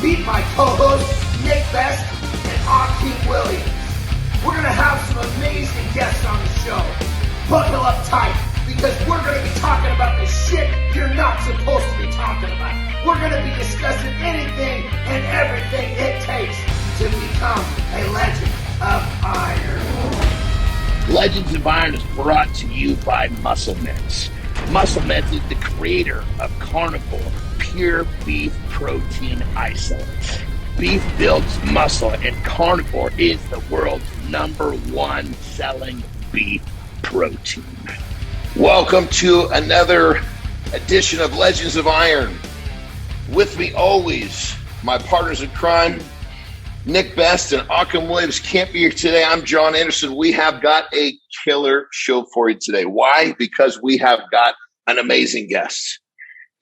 meet my co-hosts, Nick Best and Akeem Williams. We're going to have some amazing guests on the show. Buckle up tight, because we're going to be talking about the shit you're not supposed to be talking about. We're going to be discussing anything and everything it takes to become a Legend of Iron. Legends of Iron is brought to you by Muscle Meds. Muscle Meds is the creator of Carnivore Pure Beef Protein Isolates. Beef builds muscle, and Carnivore is the world's #1 selling beef protein. Welcome to another edition of Legends of Iron. With me always, my partners in crime, Nick Best and Akeem Williams can't be here today. I'm John Anderson. We have got a killer show for you today. Why? Because we have got an amazing guest.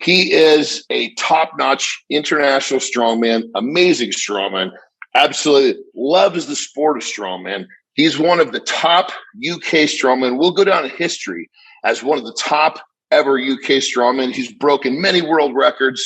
He is a top-notch international strongman, amazing strongman, absolutely loves the sport of strongman. He's one of the top UK strongmen. We'll go down in history as one of the top ever UK strongmen. He's broken many world records.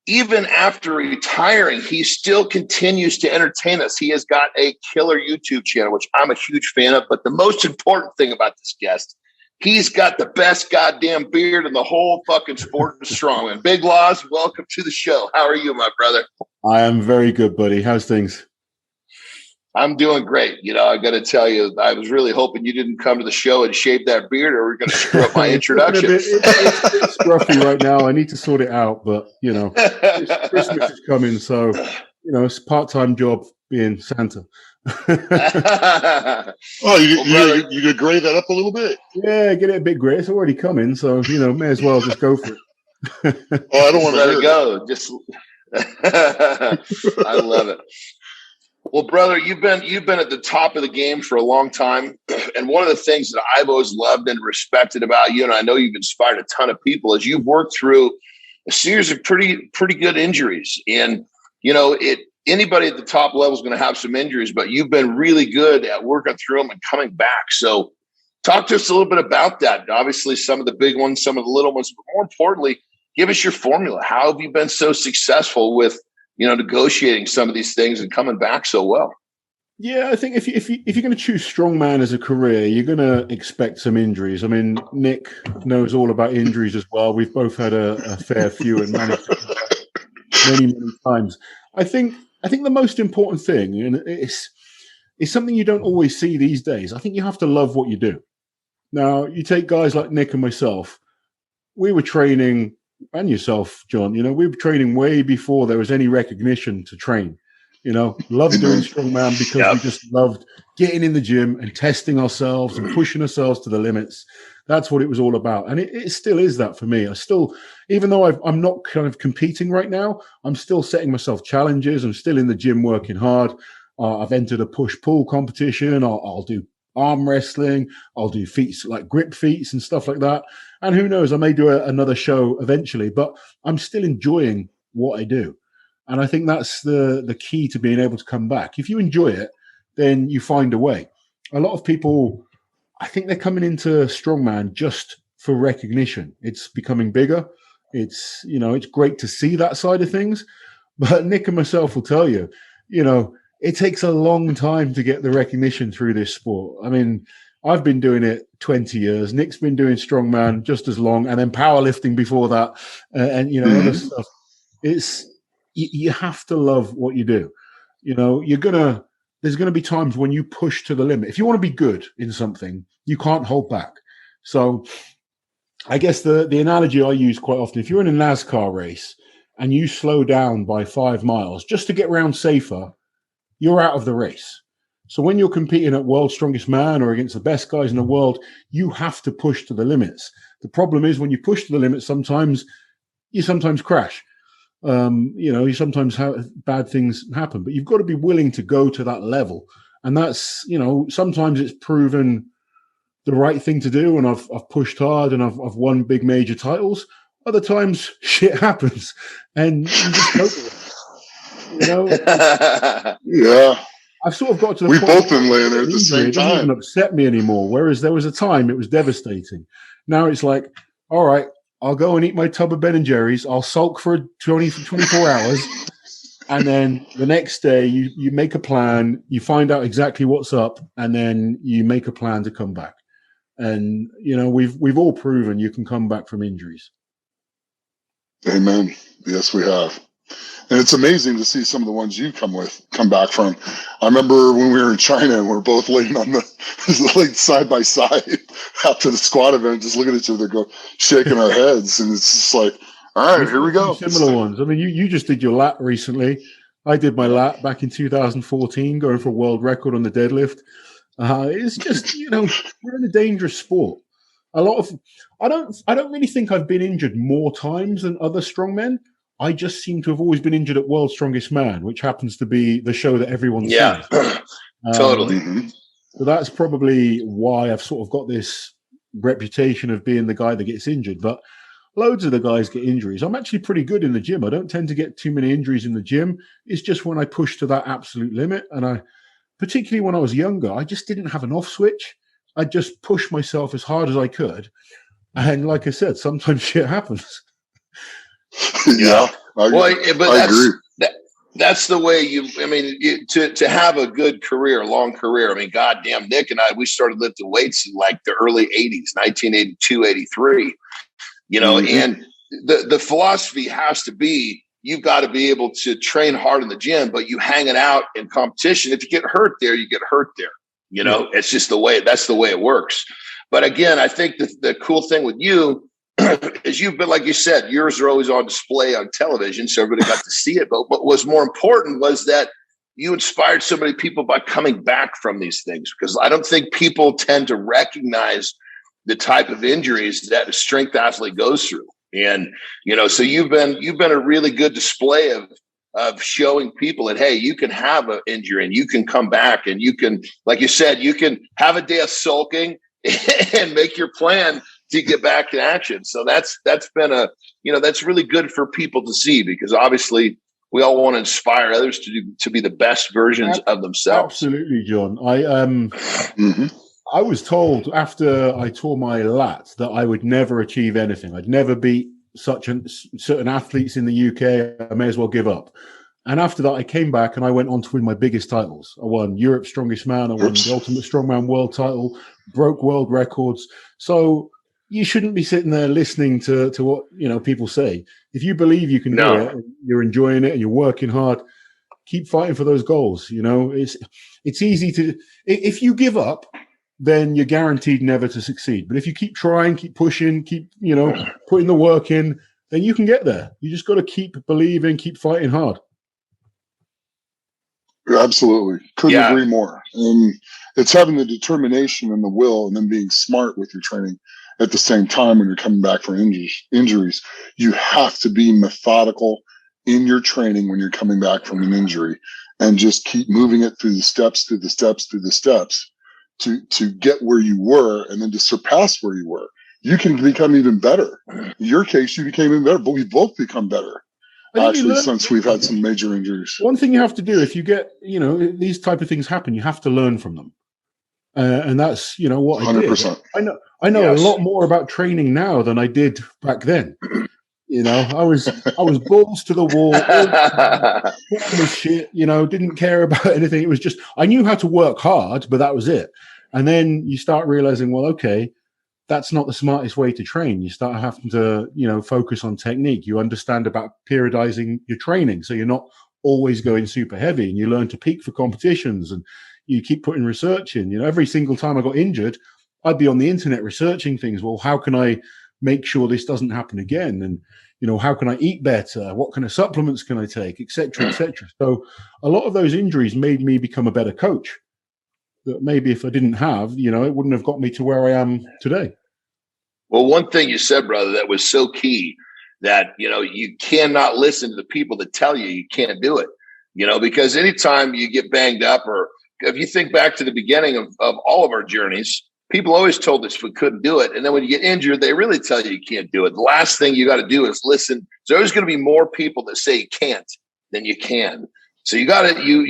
Even after retiring, he still continues to entertain us. He has got a killer YouTube channel, which I'm a huge fan of. But the most important thing about this guest, he's got the best goddamn beard in the whole fucking sport of strongman. Big Laws, welcome to the show. How are you, my brother? I am very good, buddy. How's things? I'm doing great. You know, I got to tell you, I was really hoping you didn't come to the show and shave that beard, or we're going to screw up my introduction. It's scruffy right now. I need to sort it out, but, you know, Christmas is coming, so, you know, it's a part-time job being Santa. Oh, you could gray that up a little bit? Yeah, get it a bit gray. It's already coming, so, you know, may as well just go for it. Oh, I don't want to let it go. Just, I love it. Well, brother, you've been at the top of the game for a long time, and one of the things that I've always loved and respected about you, and I know you've inspired a ton of people, is you've worked through a series of pretty good injuries. And you know, anybody at the top level is going to have some injuries, but you've been really good at working through them and coming back. So, talk to us a little bit about that. Obviously, some of the big ones, some of the little ones, but more importantly, give us your formula. How have you been so successful with, you know, negotiating some of these things and coming back so well? Yeah, I think if you're going to choose strongman as a career, you're going to expect some injuries. I mean, Nick knows all about injuries as well. We've both had a fair few and managed many times. I think the most important thing, and it's something you don't always see these days. I think you have to love what you do. Now, you take guys like Nick and myself. We were training. And yourself, John, you know, we were training way before there was any recognition to train. You know, loved doing strongman because we just loved getting in the gym and testing ourselves and pushing ourselves to the limits. That's what it was all about. And it still is that for me. I still, even though I'm not kind of competing right now, I'm still setting myself challenges. I'm still in the gym working hard. I've entered a push-pull competition. I'll do arm wrestling. I'll do feats like grip feats and stuff like that. And who knows, I may do another show eventually, but I'm still enjoying what I do. And I think that's the key to being able to come back. If you enjoy it, then you find a way. A lot of people, I think they're coming into strongman just for recognition. It's becoming bigger. It's, you know, it's great to see that side of things. But Nick and myself will tell you, you know, it takes a long time to get the recognition through this sport. I mean, I've been doing it 20 years. Nick's been doing strongman just as long, and then powerlifting before that, and you know, other stuff. It's you have to love what you do. You know, there's gonna be times when you push to the limit. If you want to be good in something, you can't hold back. So, I guess the analogy I use quite often: if you're in a NASCAR race and you slow down by 5 miles just to get around safer, you're out of the race. So when you're competing at World's Strongest Man or against the best guys in the world, you have to push to the limits. The problem is when you push to the limits, you sometimes crash. You know, you sometimes have bad things happen, but you've got to be willing to go to that level. And that's, you know, sometimes it's proven the right thing to do. And I've pushed hard and I've won big major titles. Other times shit happens and you just go with it. You know? Yeah. I've sort of got to the point. We both been laying there at the same time. It doesn't even upset me anymore. Whereas there was a time it was devastating. Now it's like, all right, I'll go and eat my tub of Ben and Jerry's. I'll sulk for 24 hours, And then the next day you make a plan, you find out exactly what's up, and then you make a plan to come back. And we've all proven you can come back from injuries. Amen. Yes, we have. And it's amazing to see some of the ones you come back from. I remember when we were in China and we were both laying on laid side by side after the squat event, just looking at each other, shaking our heads. And it's just like, all right, here we go. Similar ones. I mean, you just did your lat recently. I did my lat back in 2014, going for a world record on the deadlift. It's just, we're in a dangerous sport. I don't really think I've been injured more times than other strongmen. I just seem to have always been injured at World's Strongest Man, which happens to be the show that everyone sees. Totally. So that's probably why I've sort of got this reputation of being the guy that gets injured. But loads of the guys get injuries. I'm actually pretty good in the gym. I don't tend to get too many injuries in the gym. It's just when I push to that absolute limit. And particularly when I was younger, I just didn't have an off switch. I just pushed myself as hard as I could. And like I said, sometimes shit happens. Yeah. I agree. That's the way to have a good career, long career. I mean, goddamn, Nick and I, we started lifting weights in like the early 80s, 1982, 83, and the philosophy has to be, you've got to be able to train hard in the gym, but you hang it out in competition. If you get hurt there, you get hurt there. It's just that's the way it works. But again, I think the cool thing with you is you've been, like you said, yours are always on display on television, so everybody got to see it. But what was more important was that you inspired so many people by coming back from these things, because I don't think people tend to recognize the type of injuries that a strength athlete goes through. And, so you've been a really good display of showing people that, hey, you can have an injury and you can come back, and you can, like you said, you can have a day of sulking and make your plan to get back to action. So that's been that's really good for people to see, because obviously we all want to inspire others to be the best versions of themselves. Absolutely, John. I was told after I tore my lat that I would never achieve anything. I'd never beat certain athletes in the UK. I may as well give up. And after that, I came back and I went on to win my biggest titles. I won Europe's Strongest Man. I won the Ultimate Strongman World title, broke world records. So you shouldn't be sitting there listening to what people say. If you believe you can do it, and you're enjoying it, and you're working hard, keep fighting for those goals. It's easy to. If you give up, then you're guaranteed never to succeed. But if you keep trying, keep pushing, keep putting the work in, then you can get there. You just got to keep believing, keep fighting hard. Absolutely, couldn't agree more. And it's having the determination and the will, and then being smart with your training. At the same time, when you're coming back from injuries, you have to be methodical in your training when you're coming back from an injury, and just keep moving it through the steps to get where you were, and then to surpass where you were. You can become even better. In your case, you became even better, but we've both become better. Actually, since we've had some major injuries. One thing you have to do, if you get, these type of things happen, you have to learn from them. And that's, what I 100%. did. I know a lot more about training now than I did back then. I was balls to the wall, all shit, didn't care about anything. It was just, I knew how to work hard, but that was it. And then you start realizing, well, okay, that's not the smartest way to train. You start having to, focus on technique. You understand about periodizing your training, so you're not always going super heavy, and you learn to peak for competitions, and you keep putting research in. Every single time I got injured, I'd be on the internet researching things. Well, how can I make sure this doesn't happen again? And, how can I eat better? What kind of supplements can I take, et cetera, et cetera. So a lot of those injuries made me become a better coach that maybe if I didn't have, it wouldn't have got me to where I am today. Well, one thing you said, brother, that was so key, that, you cannot listen to the people that tell you can't do it, because anytime you get banged up, or if you think back to the beginning of all of our journeys, people always told us we couldn't do it. And then when you get injured, they really tell you can't do it. The last thing you got to do is listen. There's always going to be more people that say you can't than you can. So you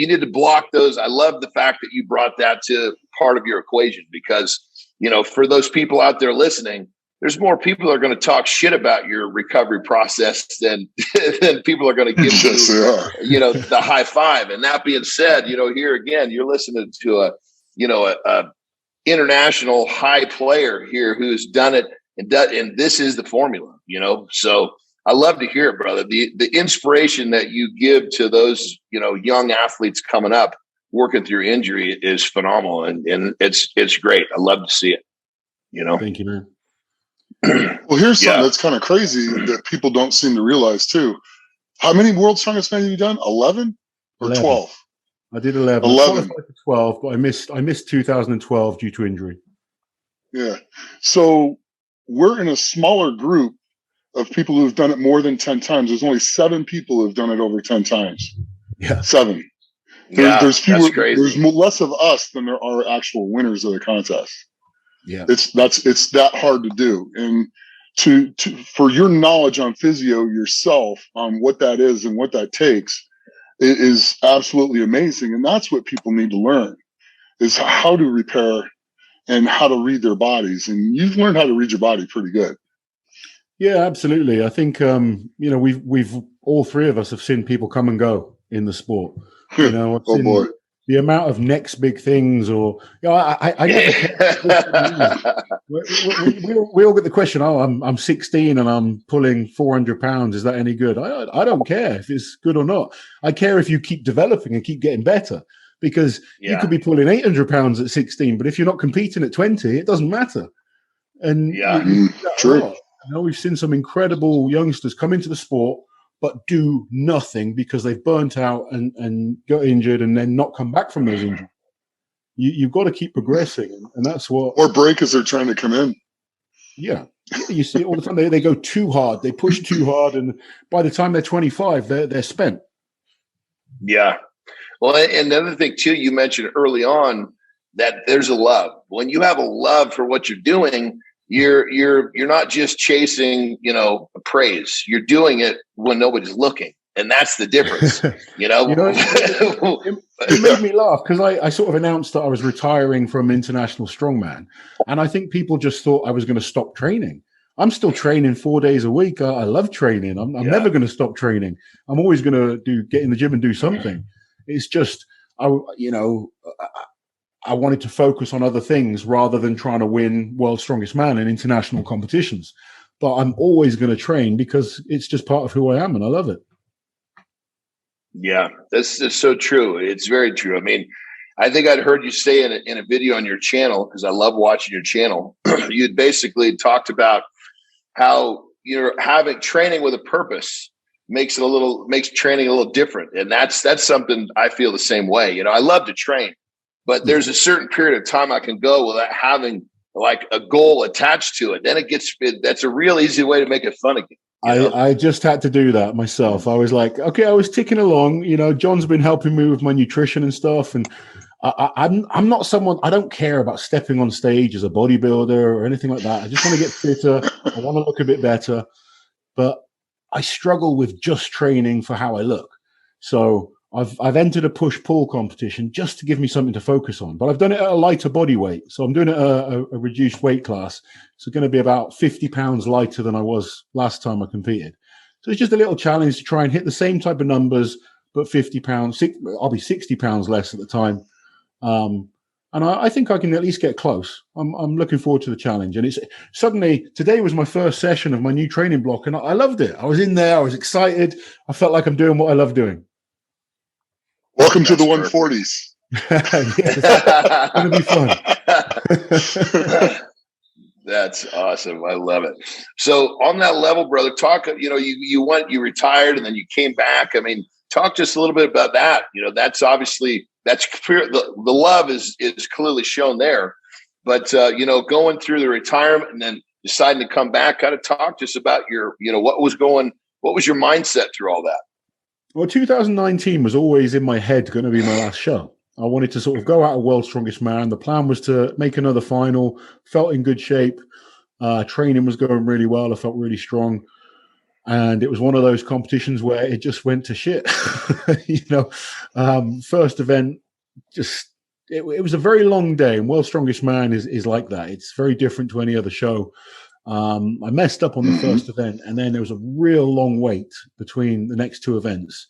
need to block those. I love the fact that you brought that to part of your equation, because, for those people out there listening, there's more people that are going to talk shit about your recovery process than people are going to give you, the high five. And that being said, here again, you're listening to a international high player here who's done it, and this is the formula, So I love to hear it, brother. The inspiration that you give to those, young athletes coming up, working through injury is phenomenal, and it's great. I love to see it. Thank you, man. Well, here's something that's kind of crazy that people don't seem to realize too. How many World's Strongest Men have you done? 11 or 11. 12? I did 11. 11. I qualified for 12, but I missed 2012 due to injury. Yeah. So we're in a smaller group of people who've done it more than 10 times. There's only 7 people who've done it over 10 times. Yeah. 7. There's fewer. That's crazy. There's less of us than there are actual winners of the contest. Yeah, it's that hard to do, and to for your knowledge on physio yourself on what that is and what that takes, it is absolutely amazing, and that's what people need to learn is how to repair and how to read their bodies, and you've learned how to read your body pretty good. Yeah, absolutely. I think we've all three of us have seen people come and go in the sport. I've seen boy. The amount of next big things, or I never. we all get the question. Oh, I'm 16 and I'm pulling 400 pounds. Is that any good? I don't care if it's good or not. I care if you keep developing and keep getting better, because you could be pulling 800 pounds at 16, but if you're not competing at 20, it doesn't matter. And true. We've seen some incredible youngsters come into the sport but do nothing because they've burnt out and got injured and then not come back from those injuries. You've got to keep progressing, and that's what... Or break as they're trying to come in. Yeah. You see it all the time. They go too hard. They push too hard, and by the time they're 25, they're spent. Yeah. Well, and the other thing, too, you mentioned early on that there's a love. When you have a love for what you're doing, you're not just chasing, praise. You're doing it when nobody's looking, and that's the difference. It made me laugh because I sort of announced that I was retiring from International Strongman, and I think people just thought I was going to stop training. I'm still training 4 days a week. I love training. I'm never going to stop training. I'm always going to get in the gym and do something. It's just I wanted to focus on other things rather than trying to win World's Strongest Man in international competitions. But I'm always going to train because it's just part of who I am, and I love it. Yeah, that's so true. It's very true. I mean, I think I'd heard you say in a video on your channel, because I love watching your channel, you'd basically talked about how having training with a purpose makes training a little different. And that's something I feel the same way. I love to train, but there's a certain period of time I can go without having like a goal attached to it. Then that's a real easy way to make it fun again. I just had to do that myself. I was like, okay, I was ticking along. John's been helping me with my nutrition and stuff. And I'm not someone, I don't care about stepping on stage as a bodybuilder or anything like that. I just want to get fitter. I want to look a bit better. But I struggle with just training for how I look. So I've entered a push-pull competition just to give me something to focus on, but I've done it at a lighter body weight. So I'm doing it at a reduced weight class. So it's going to be about 50 pounds lighter than I was last time I competed. So it's just a little challenge to try and hit the same type of numbers, but 50 pounds, I'll be 60 pounds less at the time. And I think I can at least get close. I'm looking forward to the challenge. And today was my first session of my new training block, and I loved it. I was in there. I was excited. I felt like I'm doing what I love doing. Welcome to the 140s. Yeah, it's going to be fun. That's awesome. I love it. So on that level, brother, talk, you retired and then you came back. I mean, talk just a little bit about that. That's obviously, that's clear. The love is clearly shown there, but going through the retirement and then deciding to come back, kind of talk just about what was your mindset through all that? Well, 2019 was always in my head going to be my last show. I wanted to sort of go out of World's Strongest Man. The plan was to make another final, felt in good shape. Training was going really well. I felt really strong. And it was one of those competitions where it just went to shit. First event, it was a very long day. And World's Strongest Man is like that. It's very different to any other show. I messed up on the first event, and then there was a real long wait between the next two events.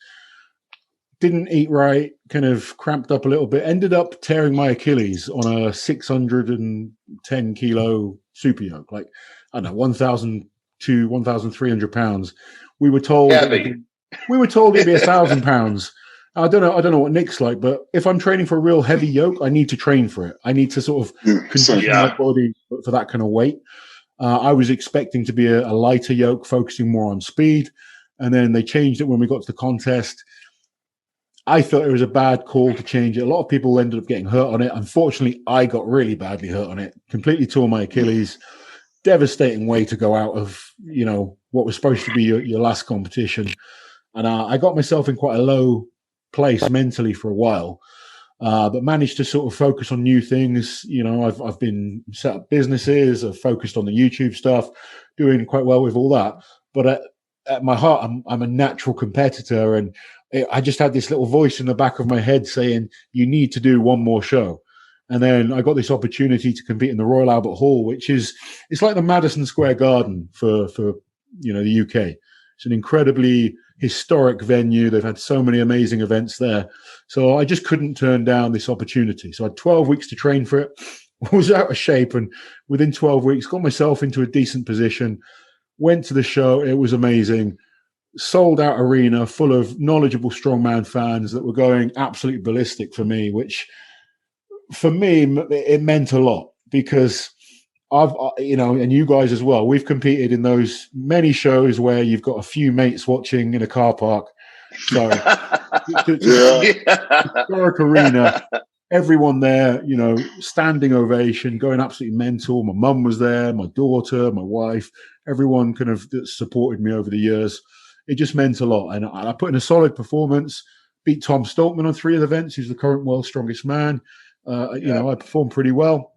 Didn't eat right, kind of cramped up a little bit, ended up tearing my Achilles on a 610 kilo super yoke, like, I don't know, 1,002, 1,300 pounds. We were told it'd be 1,000 pounds. I don't know what Nick's like, but if I'm training for a real heavy yoke, I need to train for it. I need to sort of condition my body for that kind of weight. I was expecting to be a lighter yoke, focusing more on speed, and then they changed it when we got to the contest. I thought it was a bad call to change it. A lot of people ended up getting hurt on it. Unfortunately, I got really badly hurt on it. Completely tore my Achilles. Devastating way to go out of, what was supposed to be your last competition. And I got myself in quite a low place mentally for a while, but managed to sort of focus on new things. I've been set up businesses. I've focused on the YouTube stuff, doing quite well with all that. But at my heart, I'm a natural competitor, and I just had this little voice in the back of my head saying, you need to do one more show. And then I got this opportunity to compete in the Royal Albert Hall, it's like the Madison Square Garden for the UK. It's an incredibly historic venue. They've had so many amazing events there. So I just couldn't turn down this opportunity. So I had 12 weeks to train for it. I was out of shape, and within 12 weeks, got myself into a decent position, went to the show. It was amazing. Sold out arena full of knowledgeable strongman fans that were going absolutely ballistic for me, which for me, it meant a lot, because and you guys as well, we've competed in those many shows where you've got a few mates watching in a car park. So historic arena, everyone there, standing ovation, going absolutely mental. My mum was there, my daughter, my wife, everyone kind of that supported me over the years. It just meant a lot. And I put in a solid performance, beat Tom Stoltman on 3 of the events, who's the current world's strongest man. I performed pretty well.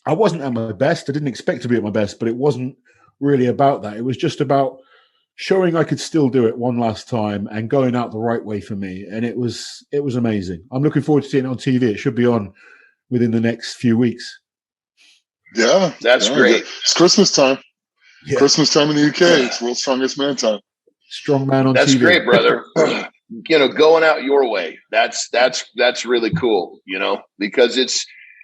I wasn't at my best. I didn't expect to be at my best, but it wasn't really about that. It was just about showing I could still do it one last time and going out the right way for me. And it was amazing. I'm looking forward to seeing it on TV. It should be on within the next few weeks. Yeah. That's great. It's Christmas time. Yeah. Christmas time in the UK. It's World's Strongest Man time. Strongman on TV. That's great, brother. Going out your way. That's really cool, because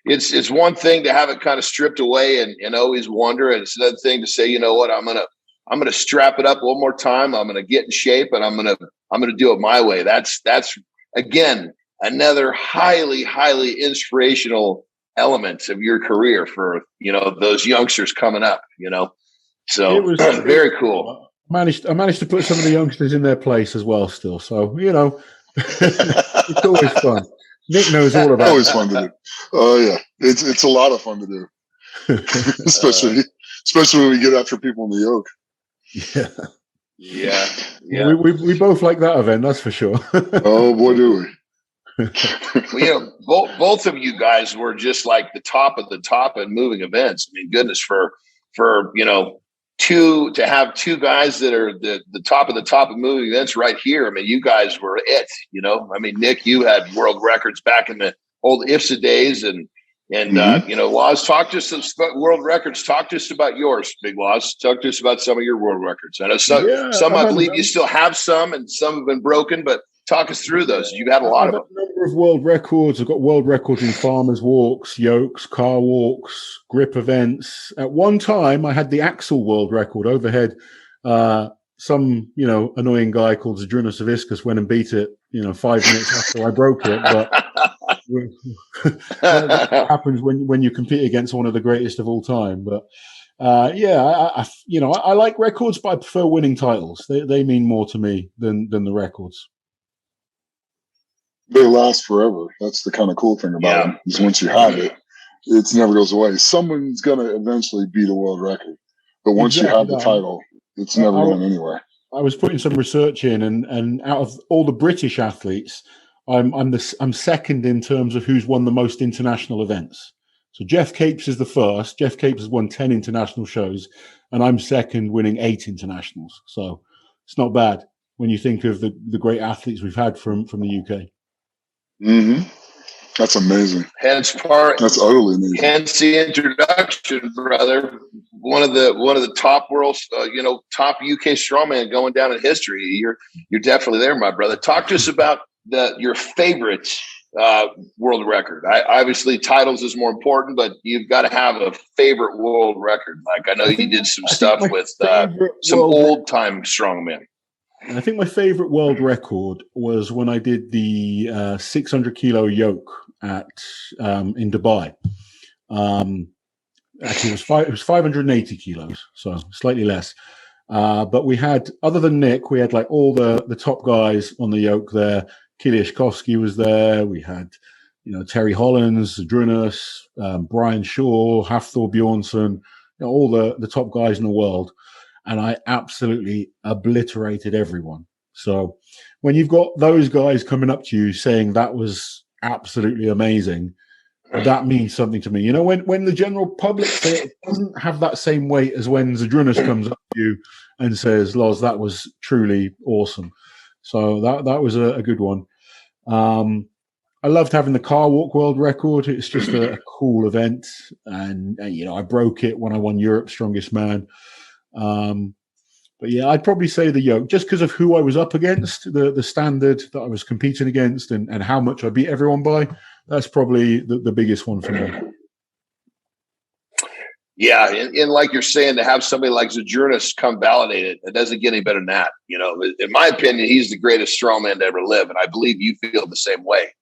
it's one thing to have it kind of stripped away and always wonder. And it's another thing to say, you know what, I'm going to strap it up one more time. I'm going to get in shape, and I'm going to do it my way. That's again, another highly, highly inspirational element of your career for, those youngsters coming up, so it was very cool. I managed to put some of the youngsters in their place as well still. So, it's always fun. Nick knows all about it. Always fun to do. Oh, yeah. It's a lot of fun to do. especially when we get after people in the yoke. Yeah. We both like that event, that's for sure. Oh, boy, do we. Well, both of you guys were just like the top of the top in moving events. I mean, goodness, for to have 2 guys that are the top of the top of moving events right here. I mean, you guys were it, I mean, Nick, you had world records back in the old IFSA days, and Waz, talk to us about world records. Talk to us about yours, Big Waz. Talk to us about some of your world records. I know some I believe you still have some, and some have been broken, but talk us through those. You had a lot of them. A number of world records. I've got world records in farmers walks, yokes, car walks, grip events. At one time, I had the axle world record overhead. Some, annoying guy called Zdrunas Saviskas went and beat it, 5 minutes after I broke it. But that happens when you compete against one of the greatest of all time. But I like records, but I prefer winning titles. They mean more to me than the records. They last forever. That's the kind of cool thing about them. Is once you have it, it never goes away. Someone's going to eventually beat a world record, but once you have the title, it's never going anywhere. I was putting some research in, and out of all the British athletes, I'm second in terms of who's won the most international events. So Jeff Capes is the first. Jeff Capes has won 10 international shows, and I'm second, winning 8 internationals. So it's not bad when you think of the great athletes we've had from the UK. Mm-hmm. That's amazing. That's utterly amazing. Hence the introduction, brother. One of the top world, top UK strongman going down in history. You're definitely there, my brother. Talk to us about your favorite world record. Obviously, titles is more important, but you've got to have a favorite world record. Like I know you did some stuff with some old time strongmen. I think my favorite world record was when I did the 600 kilo yoke in Dubai. Actually, it was 580 kilos, so slightly less. But we had, other than Nick, we had like all the top guys on the yoke there. Kiliashkovsky was there. We had, Terry Hollins, Drunus, Brian Shaw, Hafthor Bjornsson, all the top guys in the world. And I absolutely obliterated everyone. So when you've got those guys coming up to you saying that was absolutely amazing, that means something to me. When the general public say it doesn't have that same weight as when Zadrunas comes up to you and says, Loz, that was truly awesome. So that was a good one. I loved having the car walk world record. It's just a cool event. And I broke it when I won Europe's Strongest Man. But yeah, I'd probably say the yoke, just because of who I was up against, the standard that I was competing against, and how much I beat everyone by. That's probably the biggest one for me. Yeah, and like you're saying, to have somebody like Zadrunas come validate it doesn't get any better than that. In my opinion, he's the greatest strongman to ever live, and I believe you feel the same way.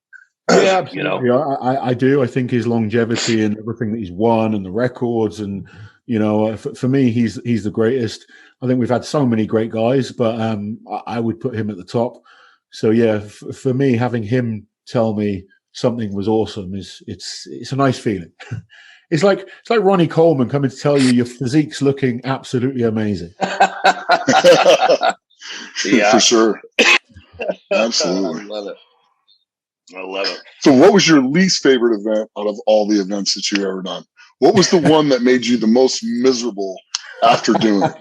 Yeah, absolutely. I do. I think his longevity and everything that he's won and the records and. For me, he's the greatest. I think we've had so many great guys, but I would put him at the top. So yeah, for me, having him tell me something was awesome it's a nice feeling. It's like Ronnie Coleman coming to tell you your physique's looking absolutely amazing. Yeah, for sure. Absolutely, I love it. So, what was your least favorite event out of all the events that you've ever done? What was the one that made you the most miserable after doing it?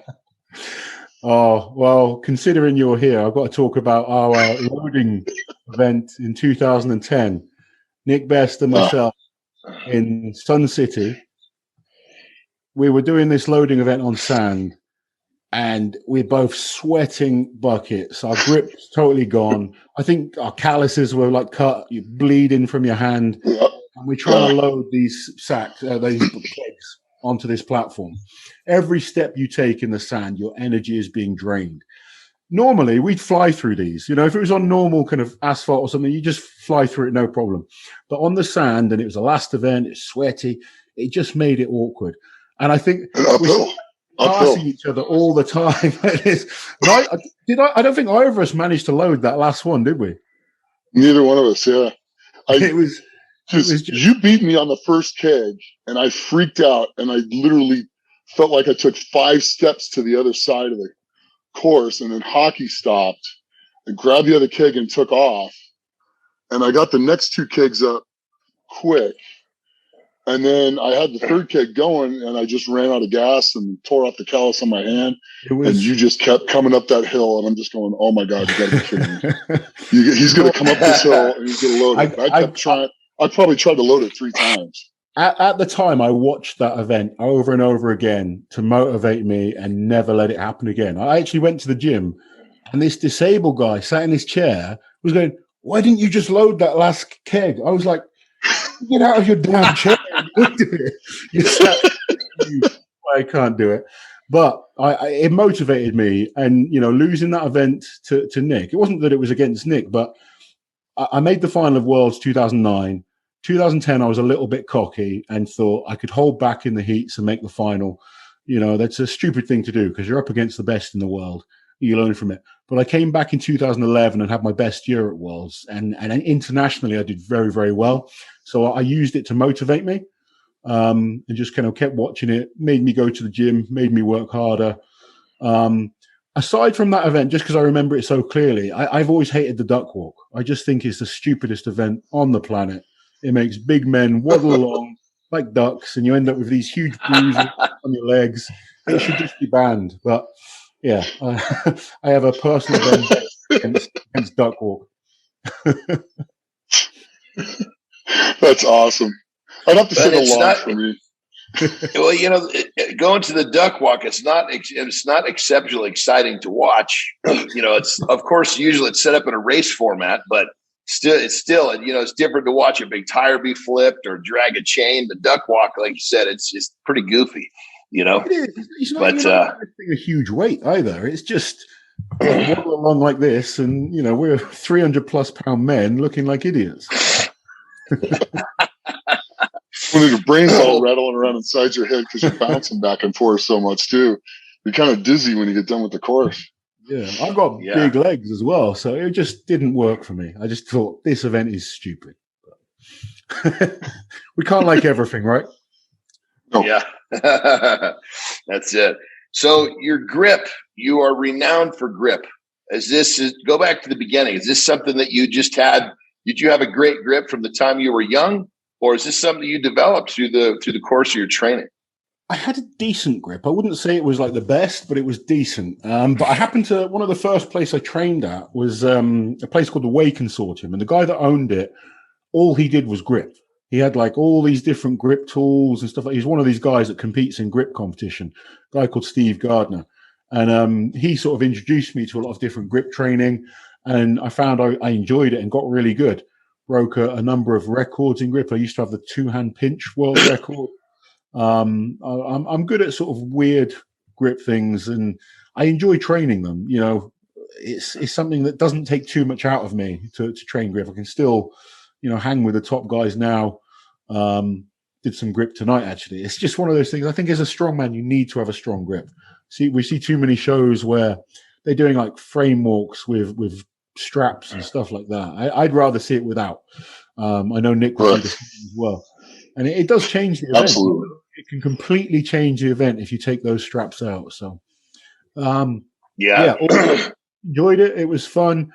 Oh, well, considering you're here, I've got to talk about our loading event in 2010. Nick Best and myself in Sun City. We were doing this loading event on sand, and we're both sweating buckets. Our grip's totally gone. I think our calluses were like cut, you're bleeding from your hand. And we're trying to load these sacks, these kegs onto this platform. Every step you take in the sand, your energy is being drained. Normally, we'd fly through these. If it was on normal kind of asphalt or something, you just fly through it, no problem. But on the sand, and it was the last event, it's sweaty, it just made it awkward. And I think we're passing each other all the time. I don't think either of us managed to load that last one, did we? Neither one of us, yeah. It was you beat me on the first keg, and I freaked out, and I literally felt like I took 5 steps to the other side of the course, and then hockey stopped and grabbed the other keg and took off. And I got the next 2 kegs up quick. And then I had the third keg going, and I just ran out of gas and tore off the callus on my hand. And you just kept coming up that hill, and I'm just going, oh my God, you gotta be kidding me. He's going to come up this hill, and he's going to load it. I kept trying. I probably tried to load it 3 times. At the time, I watched that event over and over again to motivate me and never let it happen again. I actually went to the gym, and this disabled guy sat in his chair was going, why didn't you just load that last keg? I was like, get out of your damn chair. I can't do it. But it motivated me. And, losing that event to Nick, it wasn't that it was against Nick, but I made the final of Worlds 2009. 2010, I was a little bit cocky and thought I could hold back in the heats and make the final. That's a stupid thing to do because you're up against the best in the world. You learn from it. But I came back in 2011 and had my best year at Worlds. And internationally, I did very, very well. So I used it to motivate me and just kind of kept watching it, made me go to the gym, made me work harder. Aside from that event, just because I remember it so clearly, I've always hated the duck walk. I just think it's the stupidest event on the planet. It makes big men waddle along like ducks, and you end up with these huge bruises on your legs. It should just be banned. But yeah, I have a personal vendetta against duck walk. That's awesome. I'd have to say the launch for me. Well, going to the duck walk, it's not exceptionally exciting to watch. It's, of course, usually it's set up in a race format, but it's different to watch a big tire be flipped or drag a chain. The duck walk, like you said, it's just pretty goofy, It is. It's not, lifting a huge weight either. It's just waddle along like this, and we're 300+ pound men looking like idiots. When your brain's all rattling around inside your head because you're bouncing back and forth so much too. You're kind of dizzy when you get done with the course. Yeah, I've got big legs as well, so it just didn't work for me. I just thought this event is stupid. We can't like everything, right? No. Yeah, that's it. So your grip, you are renowned for grip. Go back to the beginning. Is this something that you just had? Did you have a great grip from the time you were young? Or is this something you developed through the course of your training? I had a decent grip. I wouldn't say it was like the best, but it was decent. But I happened to, one of the first places I trained at was a place called the Way Consortium. And the guy that owned it, all he did was grip. He had like all these different grip tools and stuff. He's one of these guys that competes in grip competition, a guy called Steve Gardner. And he sort of introduced me to a lot of different grip training. And I found I enjoyed it and got really good. Broke a number of records in grip. I used to have the 2-hand pinch world record. I'm good at sort of weird grip things, and I enjoy training them. It's something that doesn't take too much out of me to train grip. I can still, hang with the top guys now. Did some grip tonight, actually. It's just one of those things. I think as a strongman, you need to have a strong grip. We see too many shows where they're doing like frame walks with straps and stuff like that. I'd rather see it without. I know Nick will do the same as well. And it does change the event. Absolutely. It can completely change the event if you take those straps out. So, enjoyed it. It was fun.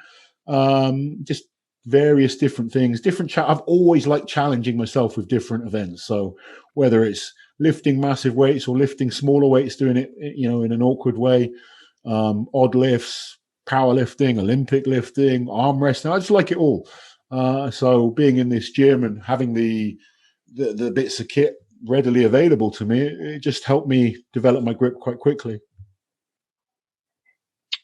Just various different things. I've always liked challenging myself with different events. So whether it's lifting massive weights or lifting smaller weights, doing it, in an awkward way, odd lifts, powerlifting, Olympic lifting, arm wrestling. I just like it all. So being in this gym and having the bits of kit readily available to me, it just helped me develop my grip quite quickly.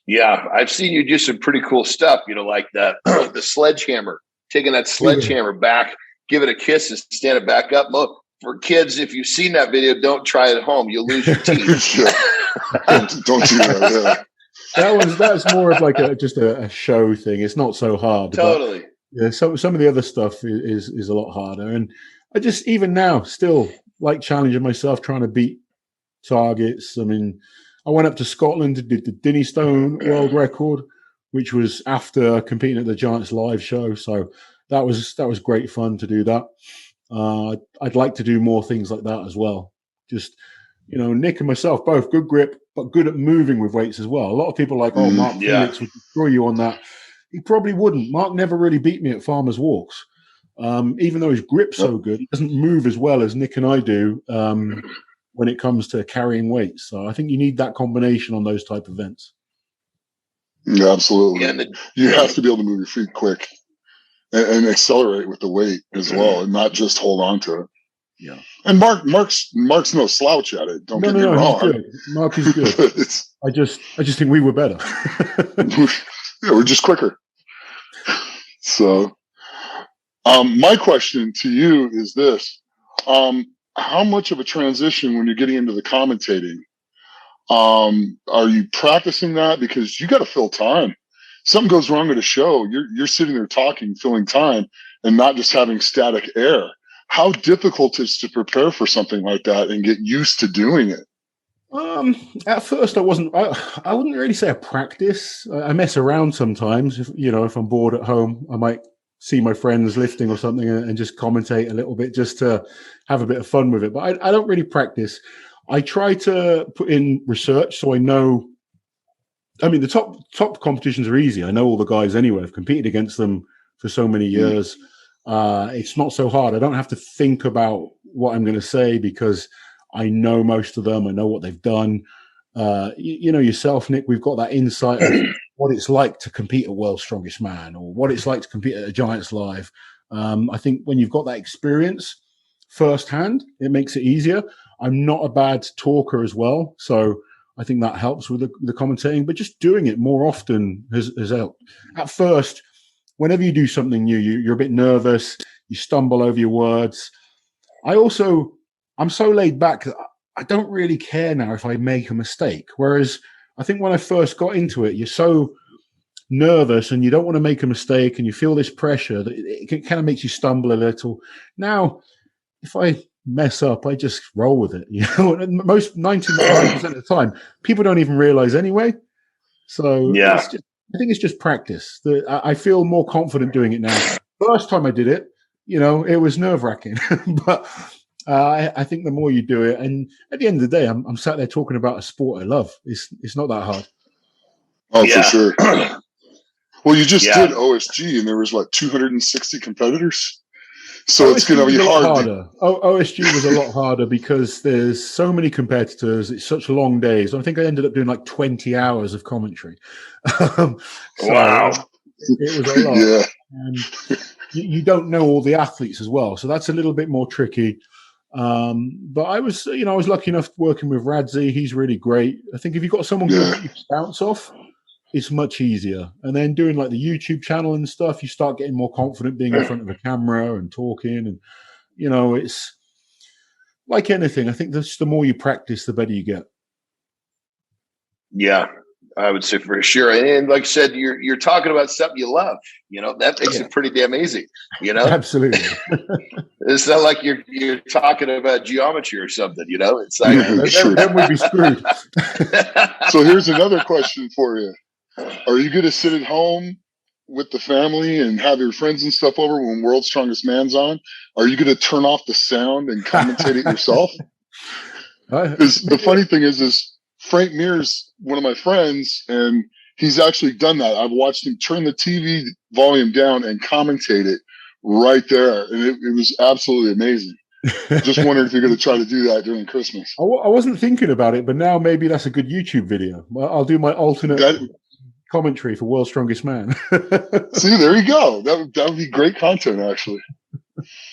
Yeah, I've seen you do some pretty cool stuff, like that, the sledgehammer, taking that sledgehammer back, give it a kiss and stand it back up. Look, for kids, if you've seen that video, don't try it at home. You'll lose your teeth. Don't do that. Yeah. That's more of like just a show thing. It's not so hard. Totally. But, so some of the other stuff is a lot harder. And I just, even now, still like challenging myself, trying to beat targets. I mean, I went up to Scotland and did the Dinny Stone world record, which was after competing at the Giants live show. So that was great fun to do that. I'd like to do more things like that as well. Just, Nick and myself, both good grip, but good at moving with weights as well. A lot of people are like, oh, Mark Felix would destroy you on that. He probably wouldn't. Mark never really beat me at farmers walks. Even though his grip's so good, he doesn't move as well as Nick and I do when it comes to carrying weights. So I think you need that combination on those type of events. Yeah, absolutely. Yeah, you have to be able to move your feet quick and accelerate with the weight as well, and not just hold on to it. Yeah. And Mark's no slouch at it. Don't get me wrong. He's good. Mark is good. I just think we were better. Yeah, we're just quicker. So, my question to you is this: how much of a transition when you're getting into the commentating? Are you practicing that? Because you got to fill time. Something goes wrong at a show, you're sitting there talking, filling time, and not just having static air. How difficult is it to prepare for something like that and get used to doing it? At first I wouldn't really say I practice. I mess around sometimes. If I'm bored at home, I might see my friends lifting or something and just commentate a little bit just to have a bit of fun with it. But I don't really practice. I try to put in research so I know. I mean, the top competitions are easy. I know all the guys anyway. I've competed against them for so many years. It's not so hard. I don't have to think about what I'm going to say because I know most of them. I know what they've done. Yourself, Nick, we've got that insight of what it's like to compete at World's Strongest Man or what it's like to compete at a Giants Live. I think when you've got that experience firsthand, it makes it easier. I'm not a bad talker as well, so I think that helps with the commentating, but just doing it more often has helped. At first, whenever you do something new, you're a bit nervous, you stumble over your words. I'm so laid back that I don't really care now if I make a mistake. Whereas I think when I first got into it, you're so nervous and you don't want to make a mistake and you feel this pressure that it kind of makes you stumble a little. Now, if I mess up, I just roll with it. Most 99% of the time, people don't even realize anyway. So I think it's just practice. I feel more confident doing it now. First time I did it, it was nerve-wracking, but I think the more you do it, and at the end of the day, I'm sat there talking about a sport I love. It's not that hard. Oh, for sure. Well, you just did OSG, and there was 260 competitors. So it's going to be harder. OSG was a lot harder because there's so many competitors. It's such long days. I think I ended up doing 20 hours of commentary. Wow. It was a lot. Yeah. And you don't know all the athletes as well. So that's a little bit more tricky. But I was lucky enough working with Radzi. He's really great. I think if you've got someone good that you can bounce off, it's much easier. And then doing the YouTube channel and stuff, you start getting more confident being in front of a camera and talking. And, it's like anything. I think the more you practice, the better you get. Yeah, I would say for sure. And like I said, you're talking about something you love, that makes it pretty damn easy, Absolutely. It's not like you're talking about geometry or something, it's like, then we'd be screwed. So here's another question for you. Are you going to sit at home with the family and have your friends and stuff over when World's Strongest Man's on? Are you going to turn off the sound and commentate it yourself? Because the funny thing is Frank Mears, one of my friends, and he's actually done that. I've watched him turn the TV volume down and commentate it right there. And it was absolutely amazing. Just wondering if you're going to try to do that during Christmas. I wasn't thinking about it, but now maybe that's a good YouTube video. I'll do my alternate commentary for World's Strongest Man. See, there you go. That would be great content, actually.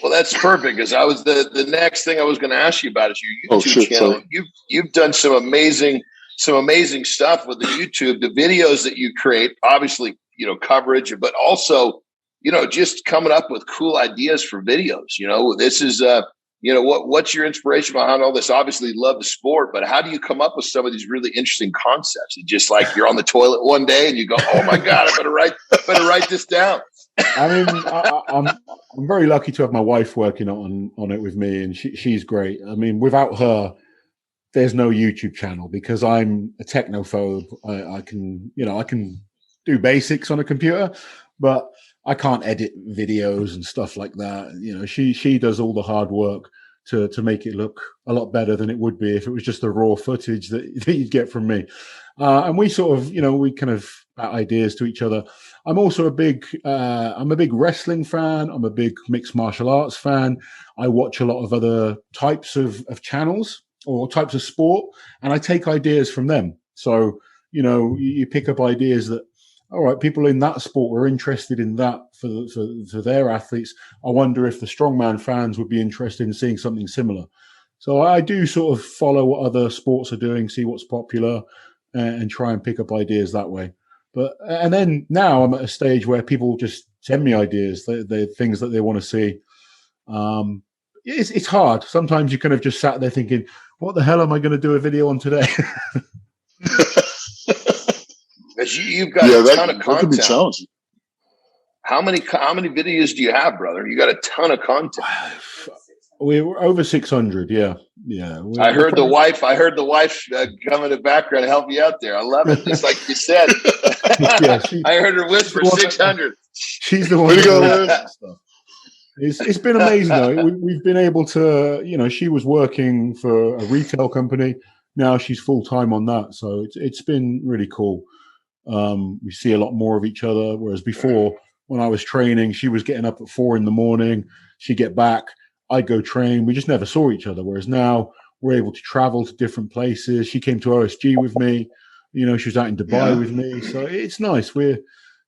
Well, that's perfect, because I was the next thing I was going to ask you about is your YouTube channel. Sorry. You've done some amazing stuff with the YouTube, the videos that you create, obviously, coverage, but also, just coming up with cool ideas for videos. This is what's your inspiration behind all this? Obviously, love the sport, but how do you come up with some of these really interesting concepts? It's just like you're on the toilet one day and you go, "Oh my God, I better write this down." I mean, I'm very lucky to have my wife working on it with me, and she's great. I mean, without her, there's no YouTube channel because I'm a technophobe. I can do basics on a computer, but I can't edit videos and stuff like that. She does all the hard work to make it look a lot better than it would be if it was just the raw footage that you'd get from me. And we sort of, we kind of bat ideas to each other. I'm also I'm a big wrestling fan. I'm a big mixed martial arts fan. I watch a lot of other types of channels or types of sport, and I take ideas from them. So, you pick up ideas that, all right, people in that sport were interested in that for their athletes. I wonder if the strongman fans would be interested in seeing something similar. So I do sort of follow what other sports are doing, see what's popular, and try and pick up ideas that way. And then now I'm at a stage where people just send me ideas, the things that they want to see. It's hard. Sometimes you kind of just sat there thinking, what the hell am I going to do a video on today? Because you've got a ton of content. That could be challenging. How many videos do you have, brother? You got a ton of content. We're over 600. Yeah. I heard the wife come in the background to help you out there. I love it. Just like you said. I heard her whisper 600. She's the one. It's been amazing though. We've been able to, she was working for a retail company. Now she's full time on that. So it's been really cool. We see a lot more of each other. Whereas before, when I was training, she was getting up at 4 a.m. She'd get back, I'd go train. We just never saw each other. Whereas now we're able to travel to different places. She came to OSG with me. She was out in Dubai with me. So it's nice. We're,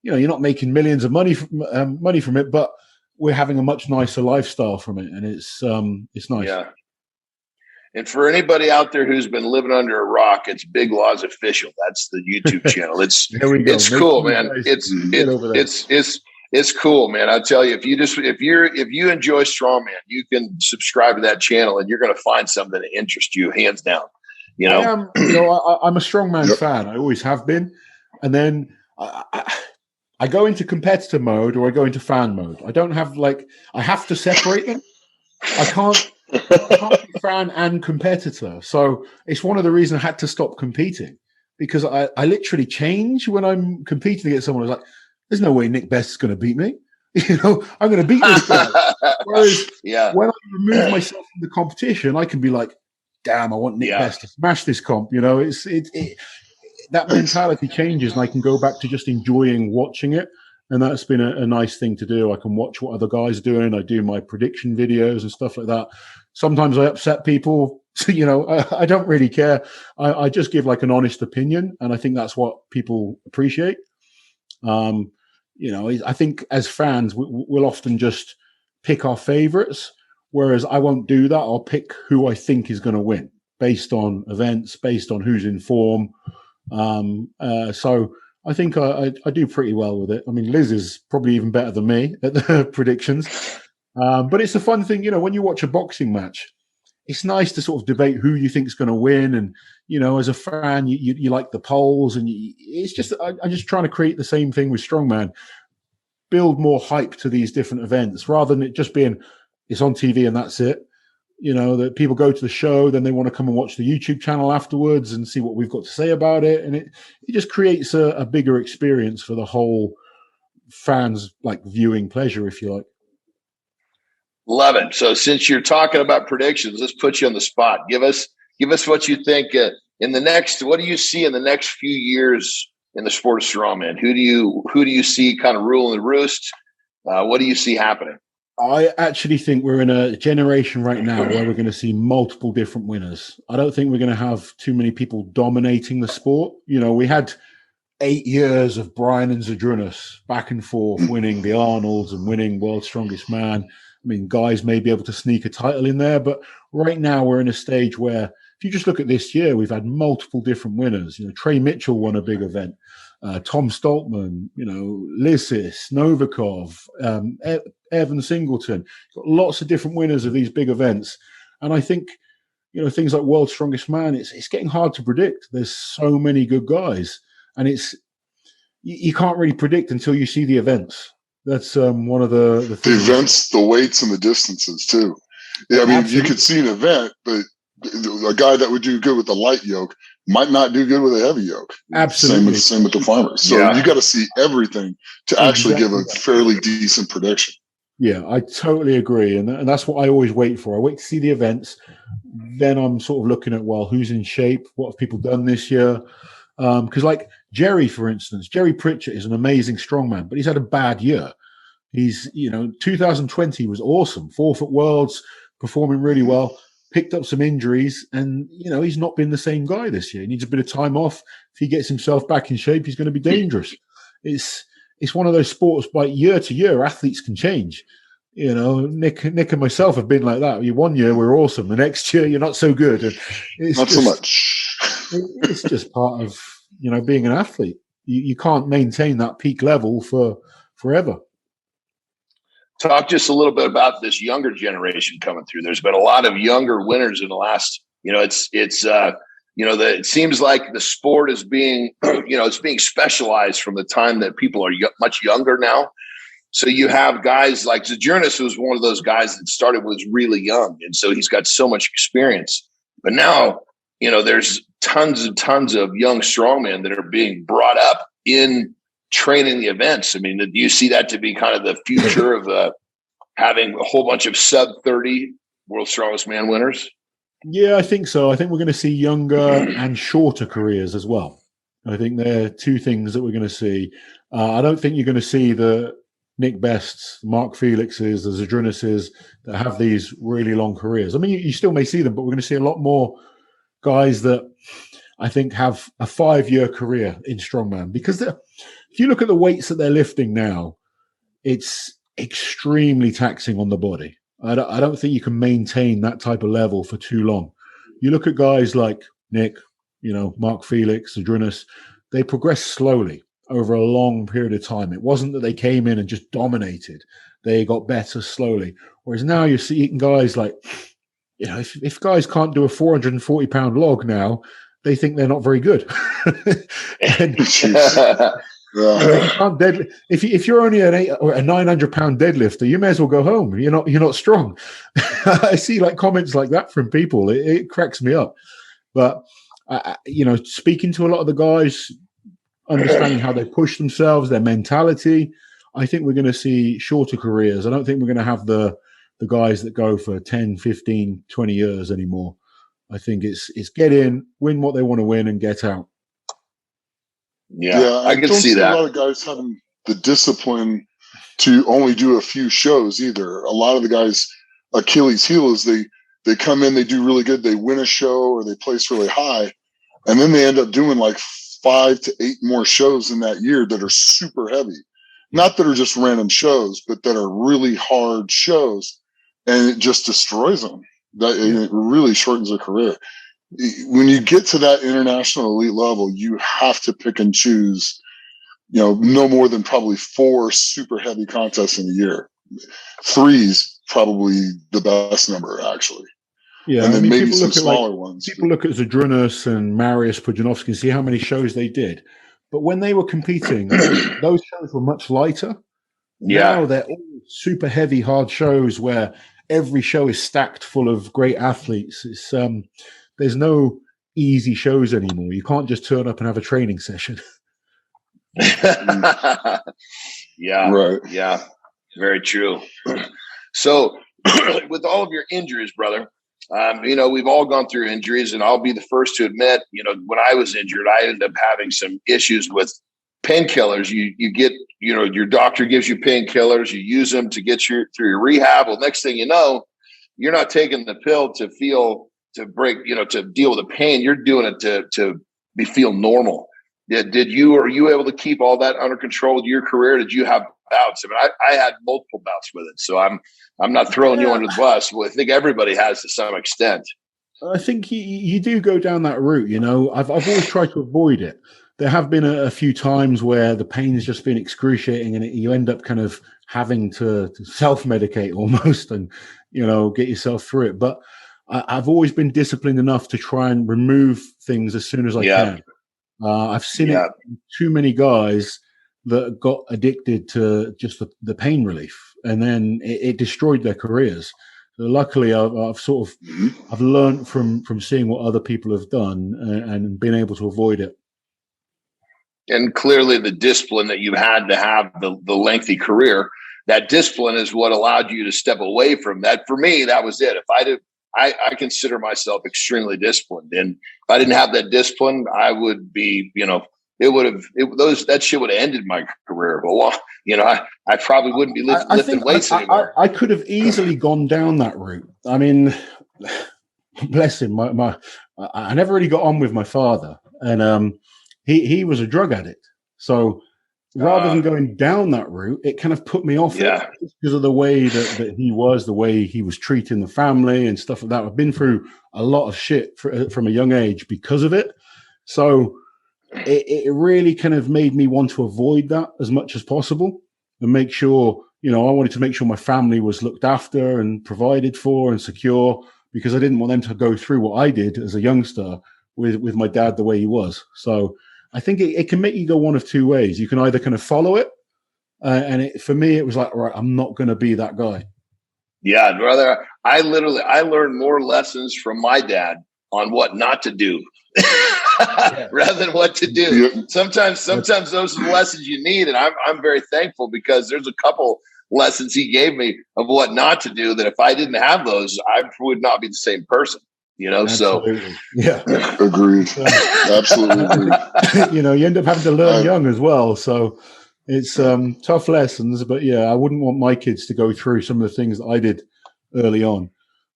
you're not making millions of money from it, but we're having a much nicer lifestyle from it, and it's nice. Yeah. And for anybody out there who's been living under a rock, it's Big Laws Official. That's the YouTube channel. It's cool, man. It's cool, man. I tell you, if you enjoy strongman, you can subscribe to that channel, and you're going to find something that interests you, hands down. You know, I'm a strongman fan. I always have been, and then I go into competitor mode or I go into fan mode. I don't have I have to separate them. I can't be fan and competitor. So it's one of the reasons I had to stop competing, because I literally change when I'm competing against someone. I was like, there's no way Nick Best is going to beat me. I'm going to beat this guy. Whereas when I remove myself from the competition, I can be like, damn, I want Nick Best to smash this comp. That mentality changes, and I can go back to just enjoying watching it. And that's been a nice thing to do. I can watch what other guys are doing. I do my prediction videos and stuff like that. Sometimes I upset people. I don't really care. I just give an honest opinion. And I think that's what people appreciate. I think as fans, we'll often just pick our favorites, whereas I won't do that. I'll pick who I think is going to win based on events, based on who's in form. So I think I do pretty well with it. I mean, Liz is probably even better than me at the predictions. But it's a fun thing, when you watch a boxing match, it's nice to sort of debate who you think is going to win. And, as a fan, you like the polls, and it's just, I'm just trying to create the same thing with strongman, build more hype to these different events rather than it just being, it's on TV and that's it. That people go to the show, then they want to come and watch the YouTube channel afterwards and see what we've got to say about it. And it just creates a bigger experience for the whole fans, viewing pleasure, if you like. Love it. So since you're talking about predictions, let's put you on the spot. Give us what you think what do you see in the next few years in the sport of strongman? Who do you see kind of ruling the roost? What do you see happening? I actually think we're in a generation right now where we're going to see multiple different winners. I don't think we're going to have too many people dominating the sport. We had 8 years of Brian and Zydrunas back and forth, winning the Arnolds and winning World's Strongest Man. I mean, guys may be able to sneak a title in there, but right now we're in a stage where if you just look at this year, we've had multiple different winners. Trey Mitchell won a big event. Tom Stoltman, Lissis, Novikov, Evan Singleton, got lots of different winners of these big events. And I think, things like World's Strongest Man, it's getting hard to predict. There's so many good guys, and you can't really predict until you see the events. That's one of the things. The events, the weights, and the distances too. Yeah, I mean, Absolutely. You could see an event, but a guy that would do good with the light yoke might not do good with a heavy yoke. Absolutely. Same with the farmers. So you got to see everything to actually give a fairly decent prediction. Yeah, I totally agree. And that's what I always wait for. I wait to see the events. Then I'm sort of looking at, who's in shape? What have people done this year? Because Jerry, for instance, Jerry Pritchett is an amazing strongman, but he's had a bad year. He's, 2020 was awesome. 4th at Worlds, performing really well. Picked up some injuries, and he's not been the same guy this year. He needs a bit of time off. If he gets himself back in shape, he's going to be dangerous. It's one of those sports, by year to year, athletes can change. Nick and myself have been like that. One year we're awesome, the next year you're not so good. And it's not so much. It's just part of being an athlete. You can't maintain that peak level for forever. Talk just a little bit about this younger generation coming through. There's been a lot of younger winners in the last, it seems like the sport is being, it's being specialized from the time that people are much younger now. So you have guys like Zydrunas, who's one of those guys that started was really young. And so he's got so much experience. But now, there's tons and tons of young strongmen that are being brought up in training the events. I mean, do you see that to be kind of the future of having a whole bunch of sub 30 World's Strongest Man winners? Yeah, I think so. I think we're going to see younger and shorter careers as well. I think they're two things that we're going to see. I don't think you're going to see the Nick Bests, Mark Felixes, the Zydrunases that have these really long careers. I mean, you still may see them, but we're going to see a lot more guys that I think have a 5-year career in strongman, because if you look at the weights that they're lifting now, it's extremely taxing on the body. I don't think you can maintain that type of level for too long. You look at guys like Nick, Mark Felix, Adrinas, they progress slowly over a long period of time. It wasn't that they came in and just dominated. They got better slowly. Whereas now you're seeing guys like, if guys can't do a 440-pound log now, they think they're not very good. And, you can't deadlift. If you're only a 900-pound deadlifter, you may as well go home. You're not strong. I see like comments like that from people. It cracks me up. But speaking to a lot of the guys, understanding how they push themselves, their mentality, I think we're going to see shorter careers. I don't think we're going to have the guys that go for 10, 15, 20 years anymore. I think it's get in, win what they want to win, and get out. Yeah, I can see that. A lot of guys having the discipline to only do a few shows either. A lot of the guys' Achilles' heel is they come in, they do really good, they win a show or they place really high, and then they end up doing like 5 to 8 more shows in that year that are super heavy. Not that are just random shows, but that are really hard shows, and it just destroys them. It really shortens their career. When you get to that international elite level, you have to pick and choose, no more than probably 4 super heavy contests in a year. 3's probably the best number, actually. Yeah, and then maybe some smaller ones. People look at Zadrunas and Marius Pujanovsky and see how many shows they did. But when they were competing, those shows were much lighter. Yeah. Now they're all super heavy, hard shows where every show is stacked full of great athletes. It's there's no easy shows anymore. You can't just turn up and have a training session. Yeah. Right. Yeah. Very true. So with all of your injuries, brother, we've all gone through injuries, and I'll be the first to admit, when I was injured, I ended up having some issues with painkillers. You get, your doctor gives you painkillers, you use them to get you through your rehab. Well, next thing you know, you're not taking the pill to deal with the pain. You're doing it to feel normal. Are you able to keep all that under control with your career? Did you have bouts? I mean, I had multiple bouts with it, so I'm not throwing you under the bus. Well, I think everybody has to some extent. I think you do go down that route. I've always tried to avoid it. There have been a few times where the pain has just been excruciating, and you end up kind of having to self-medicate almost, and get yourself through it. But I've always been disciplined enough to try and remove things as soon as I can. I've seen it in too many guys that got addicted to just the pain relief, and then it destroyed their careers. So luckily, I've learned from seeing what other people have done and been able to avoid it. And clearly, the discipline that you had to have the lengthy career, that discipline is what allowed you to step away from that. For me, that was it. I consider myself extremely disciplined, and if I didn't have that discipline, I would be, that shit would have ended my career. But I probably wouldn't be lifting weights anymore. I could have easily gone down that route. I mean, bless him. I never really got on with my father, and he was a drug addict. So rather than going down that route, it kind of put me off it because of the way that he was, the way he was treating the family and stuff like that. I've been through a lot of shit from a young age because of it. So it really kind of made me want to avoid that as much as possible and make sure, I wanted to make sure my family was looked after and provided for and secure, because I didn't want them to go through what I did as a youngster with my dad the way he was. So I think it can make you go one of two ways. You can either kind of follow it, for me, it was like, all right, I'm not going to be that guy. Yeah, brother. I learned more lessons from my dad on what not to do rather than what to do. Yeah. Sometimes those are the lessons you need, and I'm very thankful because there's a couple lessons he gave me of what not to do that if I didn't have those, I would not be the same person. Absolutely. So yeah, agreed. Absolutely agreed. You end up having to learn young as well, so it's tough lessons. But yeah, I wouldn't want my kids to go through some of the things that I did early on.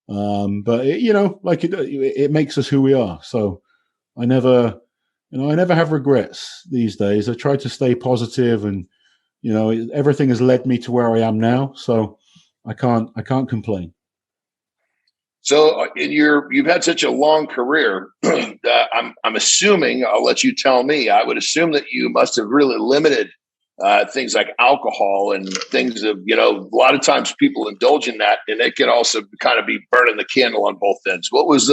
But it makes us who we are. So I never have regrets these days. I try to stay positive and You know, everything has led me to where I am now, so I can't complain. So you've had such a long career. I'm assuming, I'll let you tell me, I would assume that you must have really limited things like alcohol and things of, you know, a lot of times people indulge in that, and it can also kind of be burning the candle on both ends. What was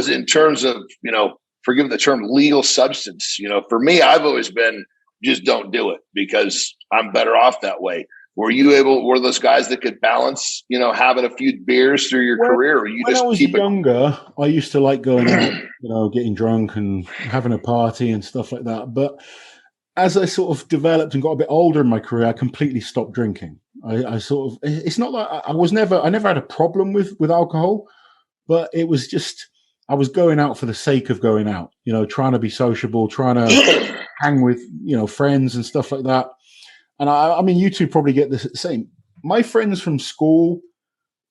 in terms of, you know, forgive the term, legal substance? You know, for me, I've always been, just don't do it because I'm better off that way. Were those guys that could balance, you know, having a few beers through your career? Or you when just I was keep younger, I used to like going out, you know, getting drunk and having a party and stuff like that. But as I sort of developed and got a bit older in my career, I completely stopped drinking. I sort of, it's not like I never had a problem with alcohol, but it was just, I was going out for the sake of going out, you know, trying to be sociable, trying to hang with, you know, friends and stuff like that. And I mean, you two probably get the same. My friends from school,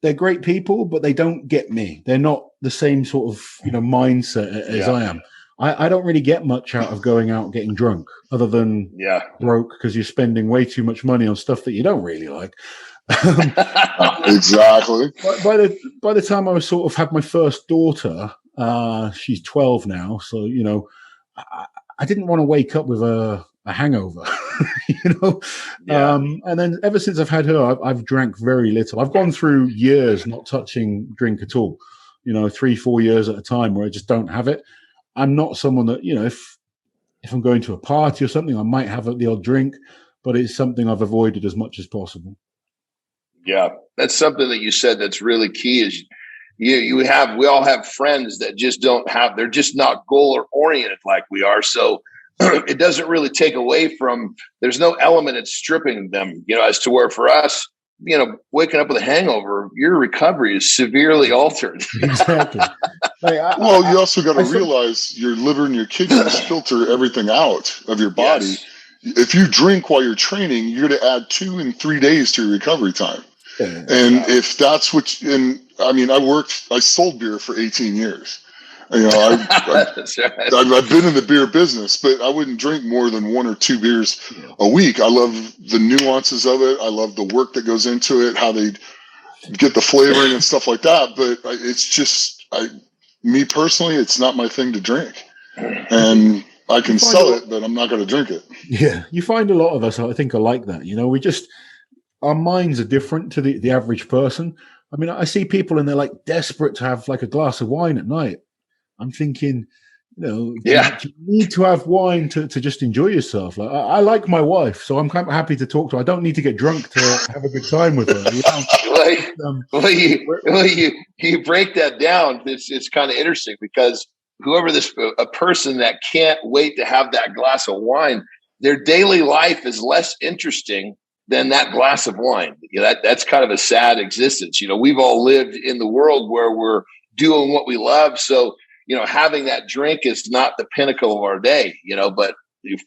they're great people, but they don't get me. They're not the same sort of, you know, mindset as I am. I don't really get much out of going out getting drunk other than broke because you're spending way too much money on stuff that you don't really like. Exactly. By the time I was sort of had my first daughter, she's 12 now. So, you know, I didn't want to wake up with a hangover, you know? And then ever since I've had her, I've drank very little. I've gone through years not touching drink at all, you know, 3-4 years at a time where I just don't have it. I'm not someone that, you know, if I'm going to a party or something, I might have the odd drink, but it's something I've avoided as much as possible. Yeah, that's something that you said that's really key is we all have friends that just they're just not goal oriented like we are. So it doesn't really take away from, there's no element in stripping them, you know, as to where for us, you know, waking up with a hangover, your recovery is severely altered. Exactly. Well, you also got to realize your liver and your kidneys filter everything out of your body. Yes. If you drink while you're training, you're going to add 2 and 3 days to your recovery time. And if that's I mean, I sold beer for 18 years. You know, I've been in the beer business, but I wouldn't drink more than 1 or 2 beers a week. I love the nuances of it. I love the work that goes into it, how they get the flavoring and stuff like that. But it's just, me personally, it's not my thing to drink. And I can sell it, but I'm not going to drink it. Yeah, you find a lot of us, I think, are like that. You know, our minds are different to the average person. I mean, I see people and they're like desperate to have like a glass of wine at night. I'm thinking, you know, you need to have wine to just enjoy yourself. Like I like my wife, so I'm kind of happy to talk to her. I don't need to get drunk to have a good time with her. You know? You break that down. It's kind of interesting because whoever a person that can't wait to have that glass of wine, their daily life is less interesting than that glass of wine. You know, that's kind of a sad existence. You know, we've all lived in the world where we're doing what we love. So, you know, having that drink is not the pinnacle of our day, you know, but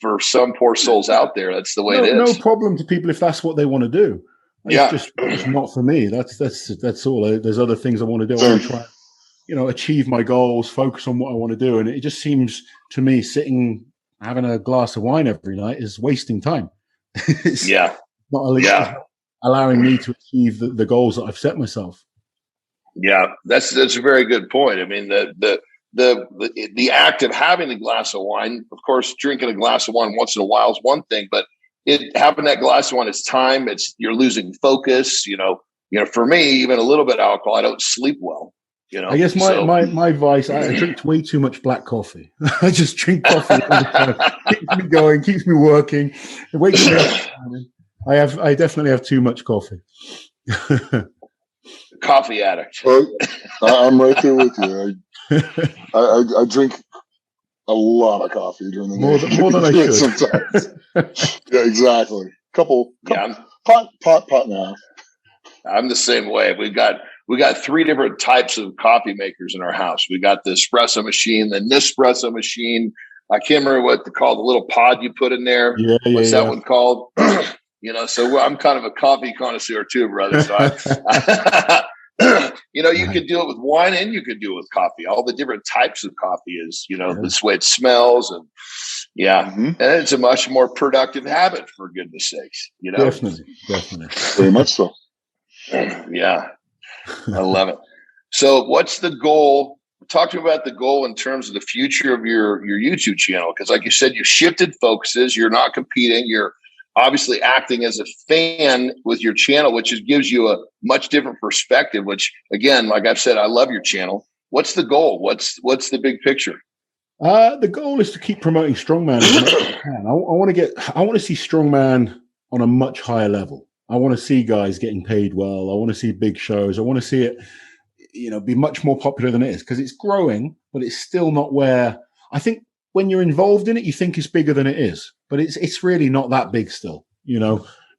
for some poor souls out there, that's the way it is. No problem to people if that's what they want to do. It's not for me. That's all. There's other things I want to do. I want to try, you know, achieve my goals, focus on what I want to do. And it just seems to me having a glass of wine every night is wasting time. It's not allowing me to achieve the goals that I've set myself. Yeah, that's a very good point. I mean, the act of having a glass of wine, of course, drinking a glass of wine once in a while is one thing, but having that glass of wine is time. You're losing focus. You know, for me, even a little bit of alcohol, I don't sleep well. You know, I guess my vice, I drink way too much black coffee. I just drink coffee all the time. Keeps me going, keeps me working. It wakes me up. I definitely have too much coffee. Coffee addict. Well, I'm right there with you. I drink a lot of coffee during the day. More than I should. Sometimes. Yeah, exactly. Couple pot and a half. I'm the same way. We got 3 different types of coffee makers in our house. We got the espresso machine, the Nespresso machine. I can't remember what to call the little pod you put in there. What's that one called? You know, so I'm kind of a coffee connoisseur too, brother. So You could do it with wine and you could do it with coffee. All the different types of coffee is, this way it smells and and it's a much more productive habit, for goodness sakes, Definitely. Very much so. Yeah. I love it. So what's the goal? Talk to me about the goal in terms of the future of your YouTube channel. Because like you said, you shifted focuses. You're not competing. You're obviously acting as a fan with your channel, which gives you a much different perspective, which again, like I've said, I love your channel. What's the goal? What's the big picture? The goal is to keep promoting strongman as much as I can. I want to see strongman on a much higher level. I want to see guys getting paid well. I want to see big shows. I want to see it, be much more popular than it is, because it's growing, but it's still not where I think when you're involved in it, you think it's bigger than it is, but it's really not that big still.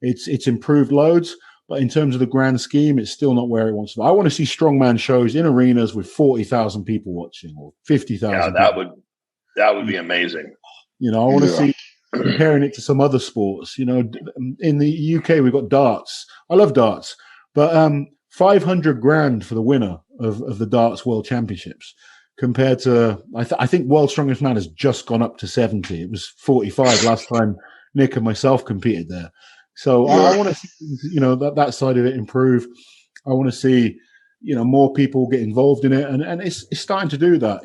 It's improved loads, but in terms of the grand scheme, it's still not where it wants to be. I want to see strongman shows in arenas with 40,000 people watching or 50,000. Yeah, that would be amazing. I want to see, comparing it to some other sports. In the UK, we've got darts. I love darts, but 500 grand for the winner of the darts world championships, compared to I think World's Strongest Man has just gone up to 70. It was 45 last time Nick and myself competed there. So I want to see that side of it improve. I want to see more people get involved in it, and it's starting to do that.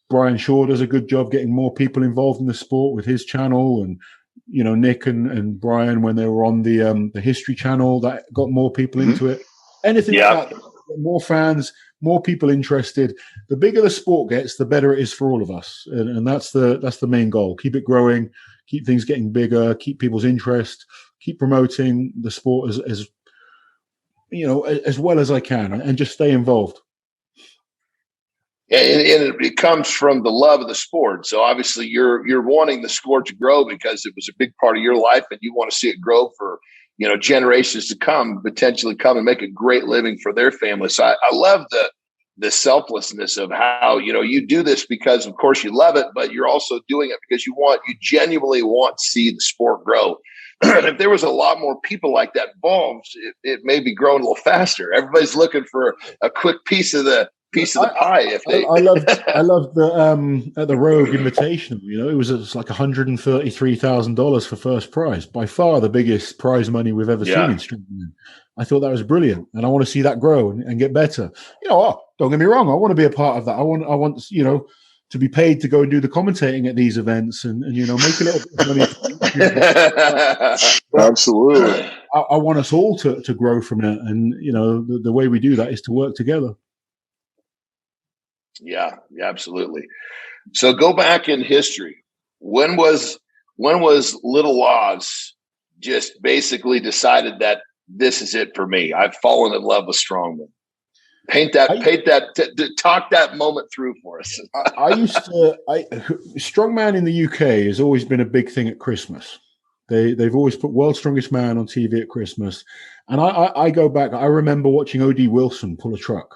Brian Shaw does a good job getting more people involved in the sport with his channel, and Nick and Brian, when they were on the History channel, that got more people into it. Anything like that, more fans, more people interested. The bigger the sport gets, the better it is for all of us, and that's the main goal. Keep it growing, keep things getting bigger, keep people's interest, keep promoting the sport as well as I can, and just stay involved. And it comes from the love of the sport. So obviously you're wanting the sport to grow because it was a big part of your life, and you want to see it grow for, generations to come, potentially come and make a great living for their family. So I love the selflessness of how, you do this because of course you love it, but you're also doing it because you genuinely want to see the sport grow. If there was a lot more people like that involved, it may be growing a little faster. Everybody's looking for a quick piece of the pie. I loved the at the Rogue Invitational. It was like $133,000 for first prize, by far the biggest prize money we've ever seen in strongman. I thought that was brilliant, and I want to see that grow and get better. Don't get me wrong, I want to be a part of that. I want to be paid to go and do the commentating at these events and make a little bit of money. Absolutely. I want us all to grow from it, and the way we do that is to work together. Yeah, absolutely. So go back in history. When was Little Oz just basically decided that this is it for me? I've fallen in love with strongman. Talk that moment through for us. Strongman in the UK has always been a big thing at Christmas. They've always put World's Strongest Man on TV at Christmas. And I go back, I remember watching O.D. Wilson pull a truck.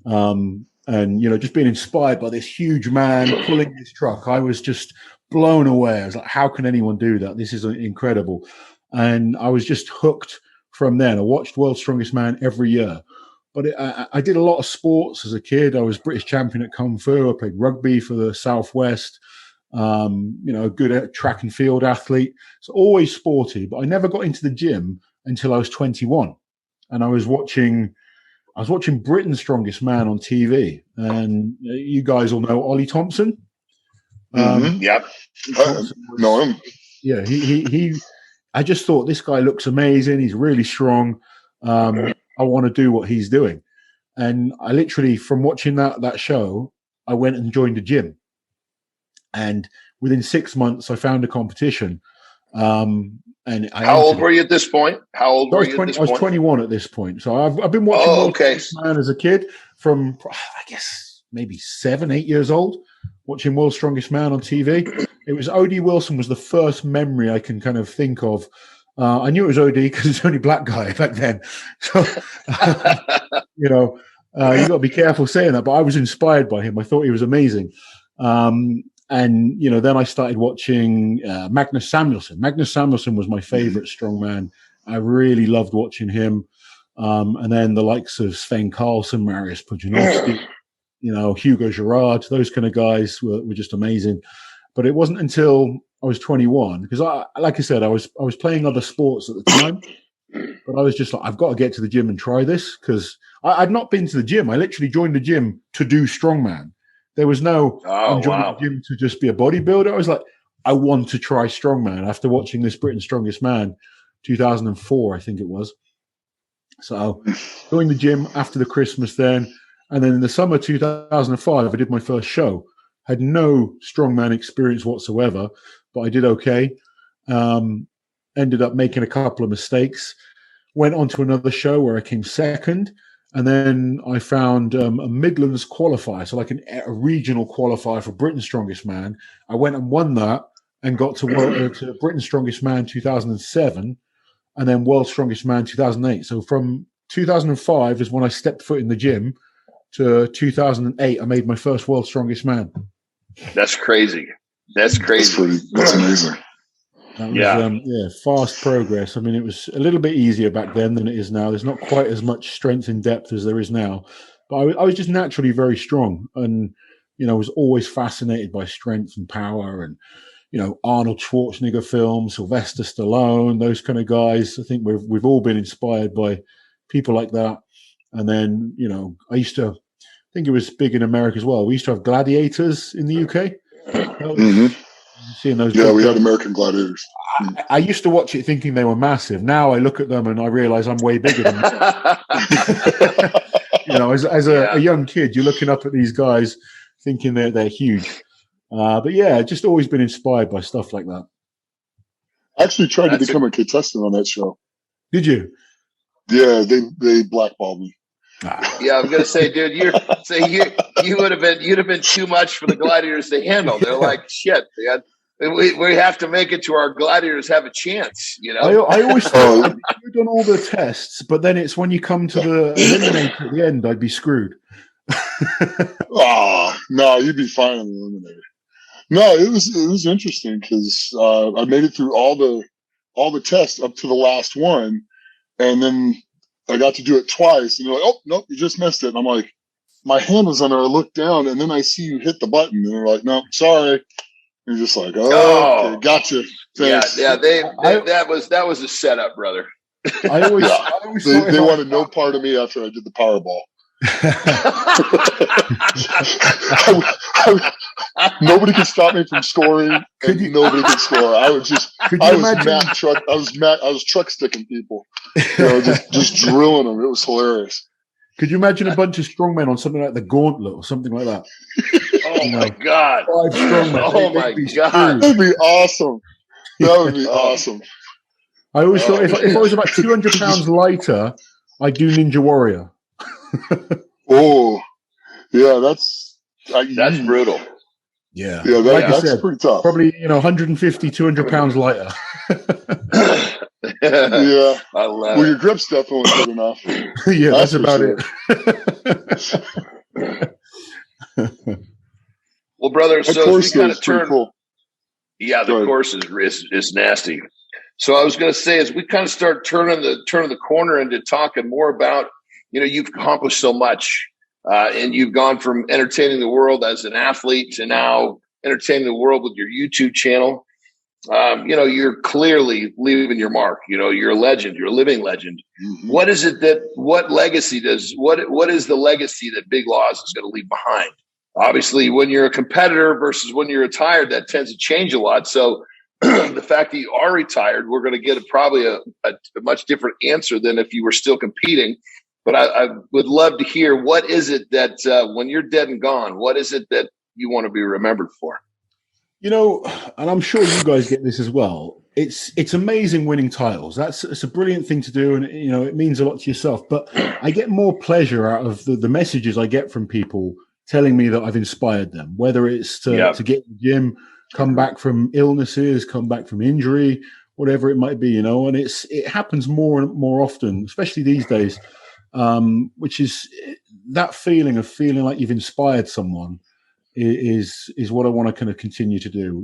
And, just being inspired by this huge man pulling his truck. I was just blown away. I was like, how can anyone do that? This is incredible. And I was just hooked from then. I watched World's Strongest Man every year. But I did a lot of sports as a kid. I was British champion at Kung Fu. I played rugby for the Southwest. A good track and field athlete. So always sporty. But I never got into the gym until I was 21. And I was watching Britain's Strongest Man on TV, and you guys all know Ollie Thompson. Yep, know him. Yeah, he. I just thought this guy looks amazing. He's really strong. I want to do what he's doing, and I literally, from watching that show, I went and joined a gym, and within 6 months, I found a competition. And how old were you at this point? I was 21 at this point. So I've been watching World's Man as a kid from, I guess, maybe 7, 8 years old, watching World's Strongest Man on TV. It was O.D. Wilson was the first memory I can kind of think of. I knew it was O.D. because it's the only black guy back then. So, you got to be careful saying that, but I was inspired by him. I thought he was amazing. And, then I started watching Magnus Samuelsson. Magnus Samuelsson was my favorite strongman. I really loved watching him. And then the likes of Sven Carlson, Mariusz Pudzianowski, Hugo Girard, those kind of guys were just amazing. But it wasn't until I was 21, because like I said, I was playing other sports at the time, but I was just like, I've got to get to the gym and try this, because I'd not been to the gym. I literally joined the gym to do strongman. There was no, I'm joining the gym to just be a bodybuilder. I was like, I want to try strongman after watching this Britain's Strongest Man, 2004, I think it was. So joined the gym after the Christmas then. And then in the summer 2005, I did my first show. Had no strongman experience whatsoever, but I did okay. Ended up making a couple of mistakes. Went on to another show where I came second. And then I found a Midlands qualifier, so like a regional qualifier for Britain's Strongest Man. I went and won that and got to Britain's Strongest Man 2007, and then World's Strongest Man 2008. So from 2005 is when I stepped foot in the gym to 2008, I made my first World's Strongest Man. That's crazy. That's crazy. That's amazing. That was, fast progress. I mean, it was a little bit easier back then than it is now. There's not quite as much strength in depth as there is now. But I was just naturally very strong, and, I was always fascinated by strength and power and, Arnold Schwarzenegger films, Sylvester Stallone, those kind of guys. I think we've all been inspired by people like that. And then, I think it was big in America as well. We used to have gladiators in the UK. Seeing those, we had American Gladiators. I used to watch it thinking they were massive. Now I look at them and I realize I'm way bigger than them. As a young kid, you're looking up at these guys thinking they're huge. But just always been inspired by stuff like that. I actually tried to become a contestant on that show. Did you? Yeah, they blackballed me. Yeah, I'm gonna say, dude, you'd have been too much for the Gladiators to handle. They're like, shit, we have to make it to our Gladiators have a chance. I always thought you've done all the tests, but then it's when you come to the eliminator at the end, I'd be screwed. No, you'd be fine on the eliminator. No, it was interesting because I made it through all the tests up to the last one, and then I got to do it twice, and they're like, "Oh, nope, you just missed it." And I'm like, my hand was on there. I looked down, and then I see you hit the button, and they're like, "No, sorry." And you're just like, "Oh, okay, gotcha." Thanks. Yeah. That was a setup, brother. I always they wanted no part of me after I did the Powerball. Nobody could stop me from scoring, and nobody could score. I was truck sticking people, just drilling them. It was hilarious. Could you imagine a bunch of strongmen on something like the Gauntlet or something like that? Oh my God! 5 strongmen. Oh my God! That'd be awesome. That would be awesome. I always thought if I was about 200 pounds lighter, I'd do Ninja Warrior. Oh, yeah, that's brutal. Yeah, like that's pretty tough. Probably 150, 200 pounds lighter. Yeah, I love your grip's definitely good enough. Yeah, that's about it. Well, brother, so we kind of turn. Cool. Yeah, the course is nasty. So I was going to say, as we kind of start turning the corner into talking more about, you've accomplished so much, and you've gone from entertaining the world as an athlete to now entertaining the world with your YouTube channel. You're clearly leaving your mark. You're a legend. You're a living legend. Mm-hmm. What is it what is the legacy that Big Laws is going to leave behind? Obviously, when you're a competitor versus when you're retired, that tends to change a lot. So the fact that you are retired, we're going to get probably a much different answer than if you were still competing. But I would love to hear, what is it that when you're dead and gone, what is it that you want to be remembered for? And I'm sure you guys get this as well. It's amazing winning titles. It's a brilliant thing to do, and it means a lot to yourself. But I get more pleasure out of the messages I get from people telling me that I've inspired them, whether it's to get in the gym, come back from illnesses, come back from injury, whatever it might be, and it happens more and more often, especially these days, which is that feeling of feeling like you've inspired someone is what I want to kind of continue to do.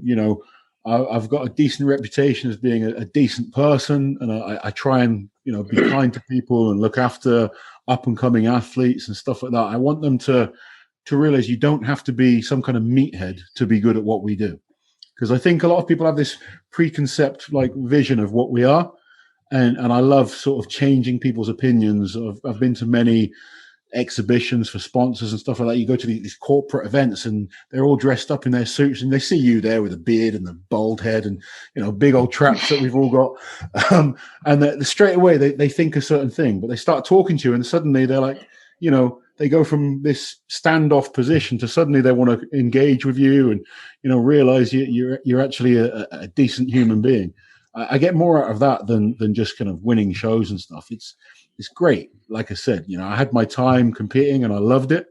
I've got a decent reputation as being a decent person, and I try and be kind to people and look after up and coming athletes and stuff like that. I want them to realize you don't have to be some kind of meathead to be good at what we do, because I think a lot of people have this preconcept vision of what we are, and I love sort of changing people's opinions. I've been to many exhibitions for sponsors and stuff like that. You go to these corporate events and they're all dressed up in their suits, and they see you there with a beard and the bald head and big old traps that we've all got, and straight away they think a certain thing, but they start talking to you and suddenly they're like, they go from this standoff position to suddenly they want to engage with you and realize you're actually a decent human being. I get more out of that than just kind of winning shows and stuff. It's great. Like I said, I had my time competing and I loved it,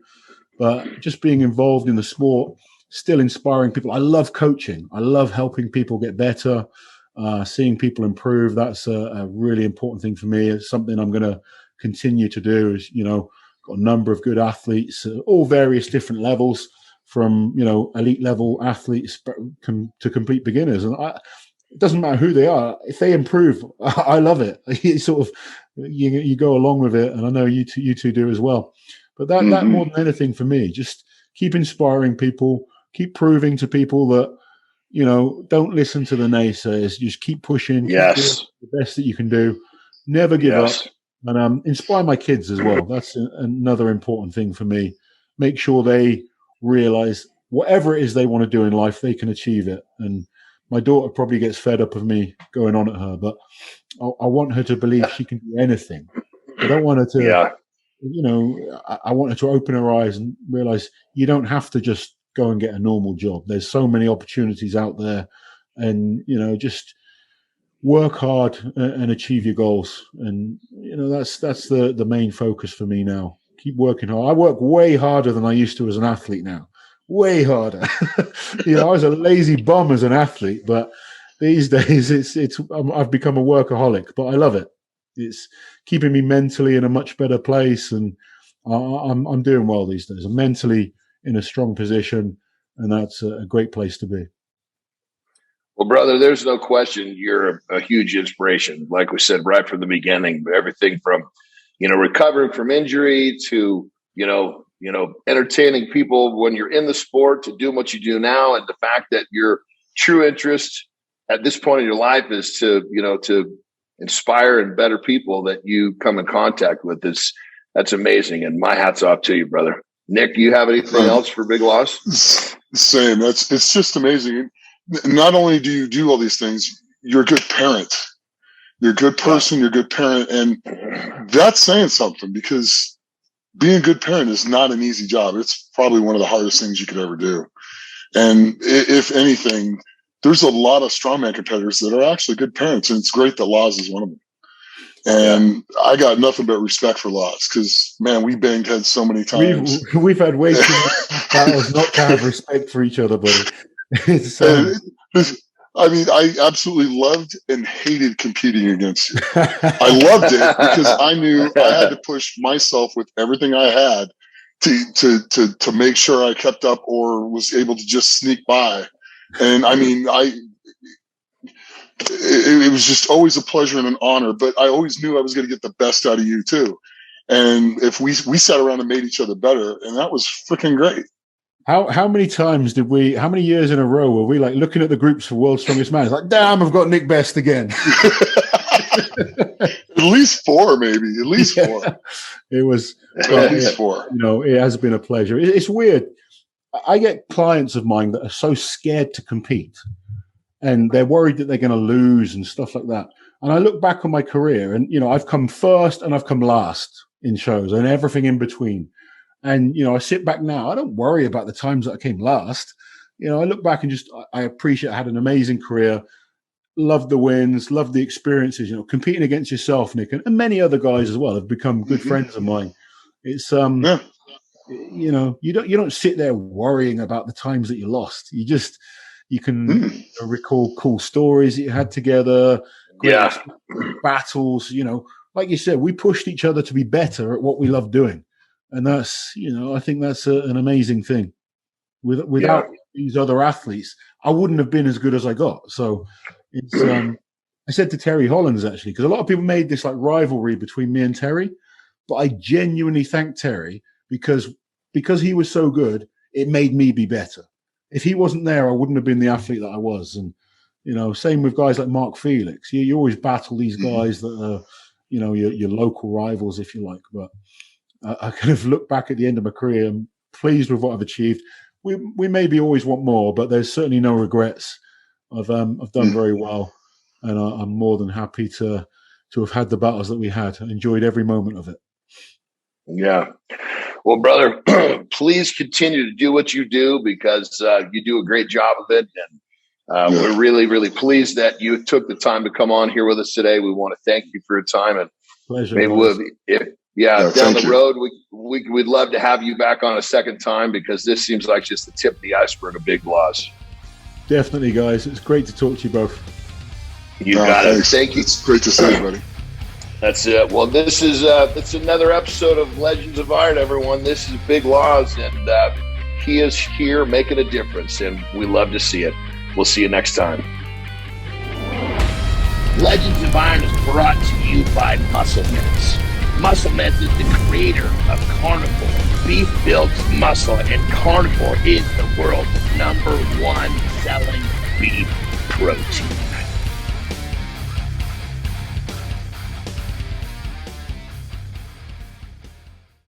but just being involved in the sport, still inspiring people. I love coaching. I love helping people get better, seeing people improve. That's a really important thing for me. It's something I'm going to continue to do. Is got a number of good athletes, all various different levels, from elite level athletes to complete beginners, and it doesn't matter who they are. If they improve, I love it. It's sort of you go along with it, and I know you two do as well. But that more than anything for me, just keep inspiring people, keep proving to people that don't listen to the naysayers. Just keep pushing. Yes, keep doing the best that you can do. Never give up, and inspire my kids as well. That's another important thing for me. Make sure they realize whatever it is they want to do in life, they can achieve it. And my daughter probably gets fed up of me going on at her, but I want her to believe she can do anything. I don't want her to, I want her to open her eyes and realize you don't have to just go and get a normal job. There's so many opportunities out there, and, just work hard and achieve your goals. And, that's the main focus for me now. Keep working hard. I work way harder than I used to as an athlete now. Way harder. I was a lazy bum as an athlete, but these days I've become a workaholic, but I love it. It's keeping me mentally in a much better place, and I'm doing well these days. I'm mentally in a strong position, and that's a great place to be. Well, brother, there's no question you're a huge inspiration. Like we said right from the beginning, everything from recovering from injury to entertaining people when you're in the sport, to doing what you do now, and the fact that your true interest at this point in your life is to inspire and better people that you come in contact with. That's amazing, and my hat's off to you, brother. Nick, do you have anything else for Big Loss? Same. It's just amazing. Not only do you do all these things, you're a good parent. You're a good person. You're a good parent, and that's saying something, because being a good parent is not an easy job. It's probably one of the hardest things you could ever do. And if anything, there's a lot of strongman competitors that are actually good parents, and it's great that Laws is one of them. And I got nothing but respect for Laws, because, man, we banged heads so many times. We've had way too many battles not to have respect for each other, buddy. I absolutely loved and hated competing against you. I loved it because I knew I had to push myself with everything I had to make sure I kept up or was able to just sneak by. And it was just always a pleasure and an honor, but I always knew I was going to get the best out of you too. And if we sat around and made each other better, and that was freaking great. How many times how many years in a row were we looking at the groups for World's Strongest Man? It's like, damn, I've got Nick Best again. At least four, maybe. At least four. It was at least four. It has been a pleasure. It's weird. I get clients of mine that are so scared to compete, and they're worried that they're going to lose and stuff like that. And I look back on my career, and I've come first and I've come last in shows and everything in between. And, I sit back now, I don't worry about the times that I came last. I look back and I appreciate I had an amazing career, loved the wins, loved the experiences, competing against yourself, Nick, and many other guys as well have become good friends of mine. It's, you don't sit there worrying about the times that you lost. You can recall cool stories that you had together, great battles, like you said, we pushed each other to be better at what we love doing. And that's, I think that's an amazing thing. Without these other athletes, I wouldn't have been as good as I got. So it's I said to Terry Hollins, actually, because a lot of people made this like rivalry between me and Terry, but I genuinely thank Terry because he was so good, it made me be better. If he wasn't there, I wouldn't have been the athlete that I was. And, same with guys like Mark Felix. You always battle these guys that are, your local rivals, if you like. But I kind of look back at the end of my career and pleased with what I've achieved. We maybe always want more, but there's certainly no regrets. I've done very well, and I'm more than happy to have had the battles that we had. I enjoyed every moment of it. Yeah. Well, brother, please continue to do what you do because you do a great job of it. And we're really, really pleased that you took the time to come on here with us today. We want to thank you for your time. And pleasure. Maybe down the road, we'd love to have you back on a second time because this seems like just the tip of the iceberg of Big Laws. Definitely, guys. It's great to talk to you both. You got it. Thank you. It's great to see you, buddy. That's it. Well, this is it's another episode of Legends of Iron, everyone. This is Big Laws, and he is here making a difference, and we love to see it. We'll see you next time. Legends of Iron is brought to you by Muscle Mints. Muscle Mints is the creator of Carnivore. Beef builds muscle, and Carnivore is the world's #1 selling beef protein.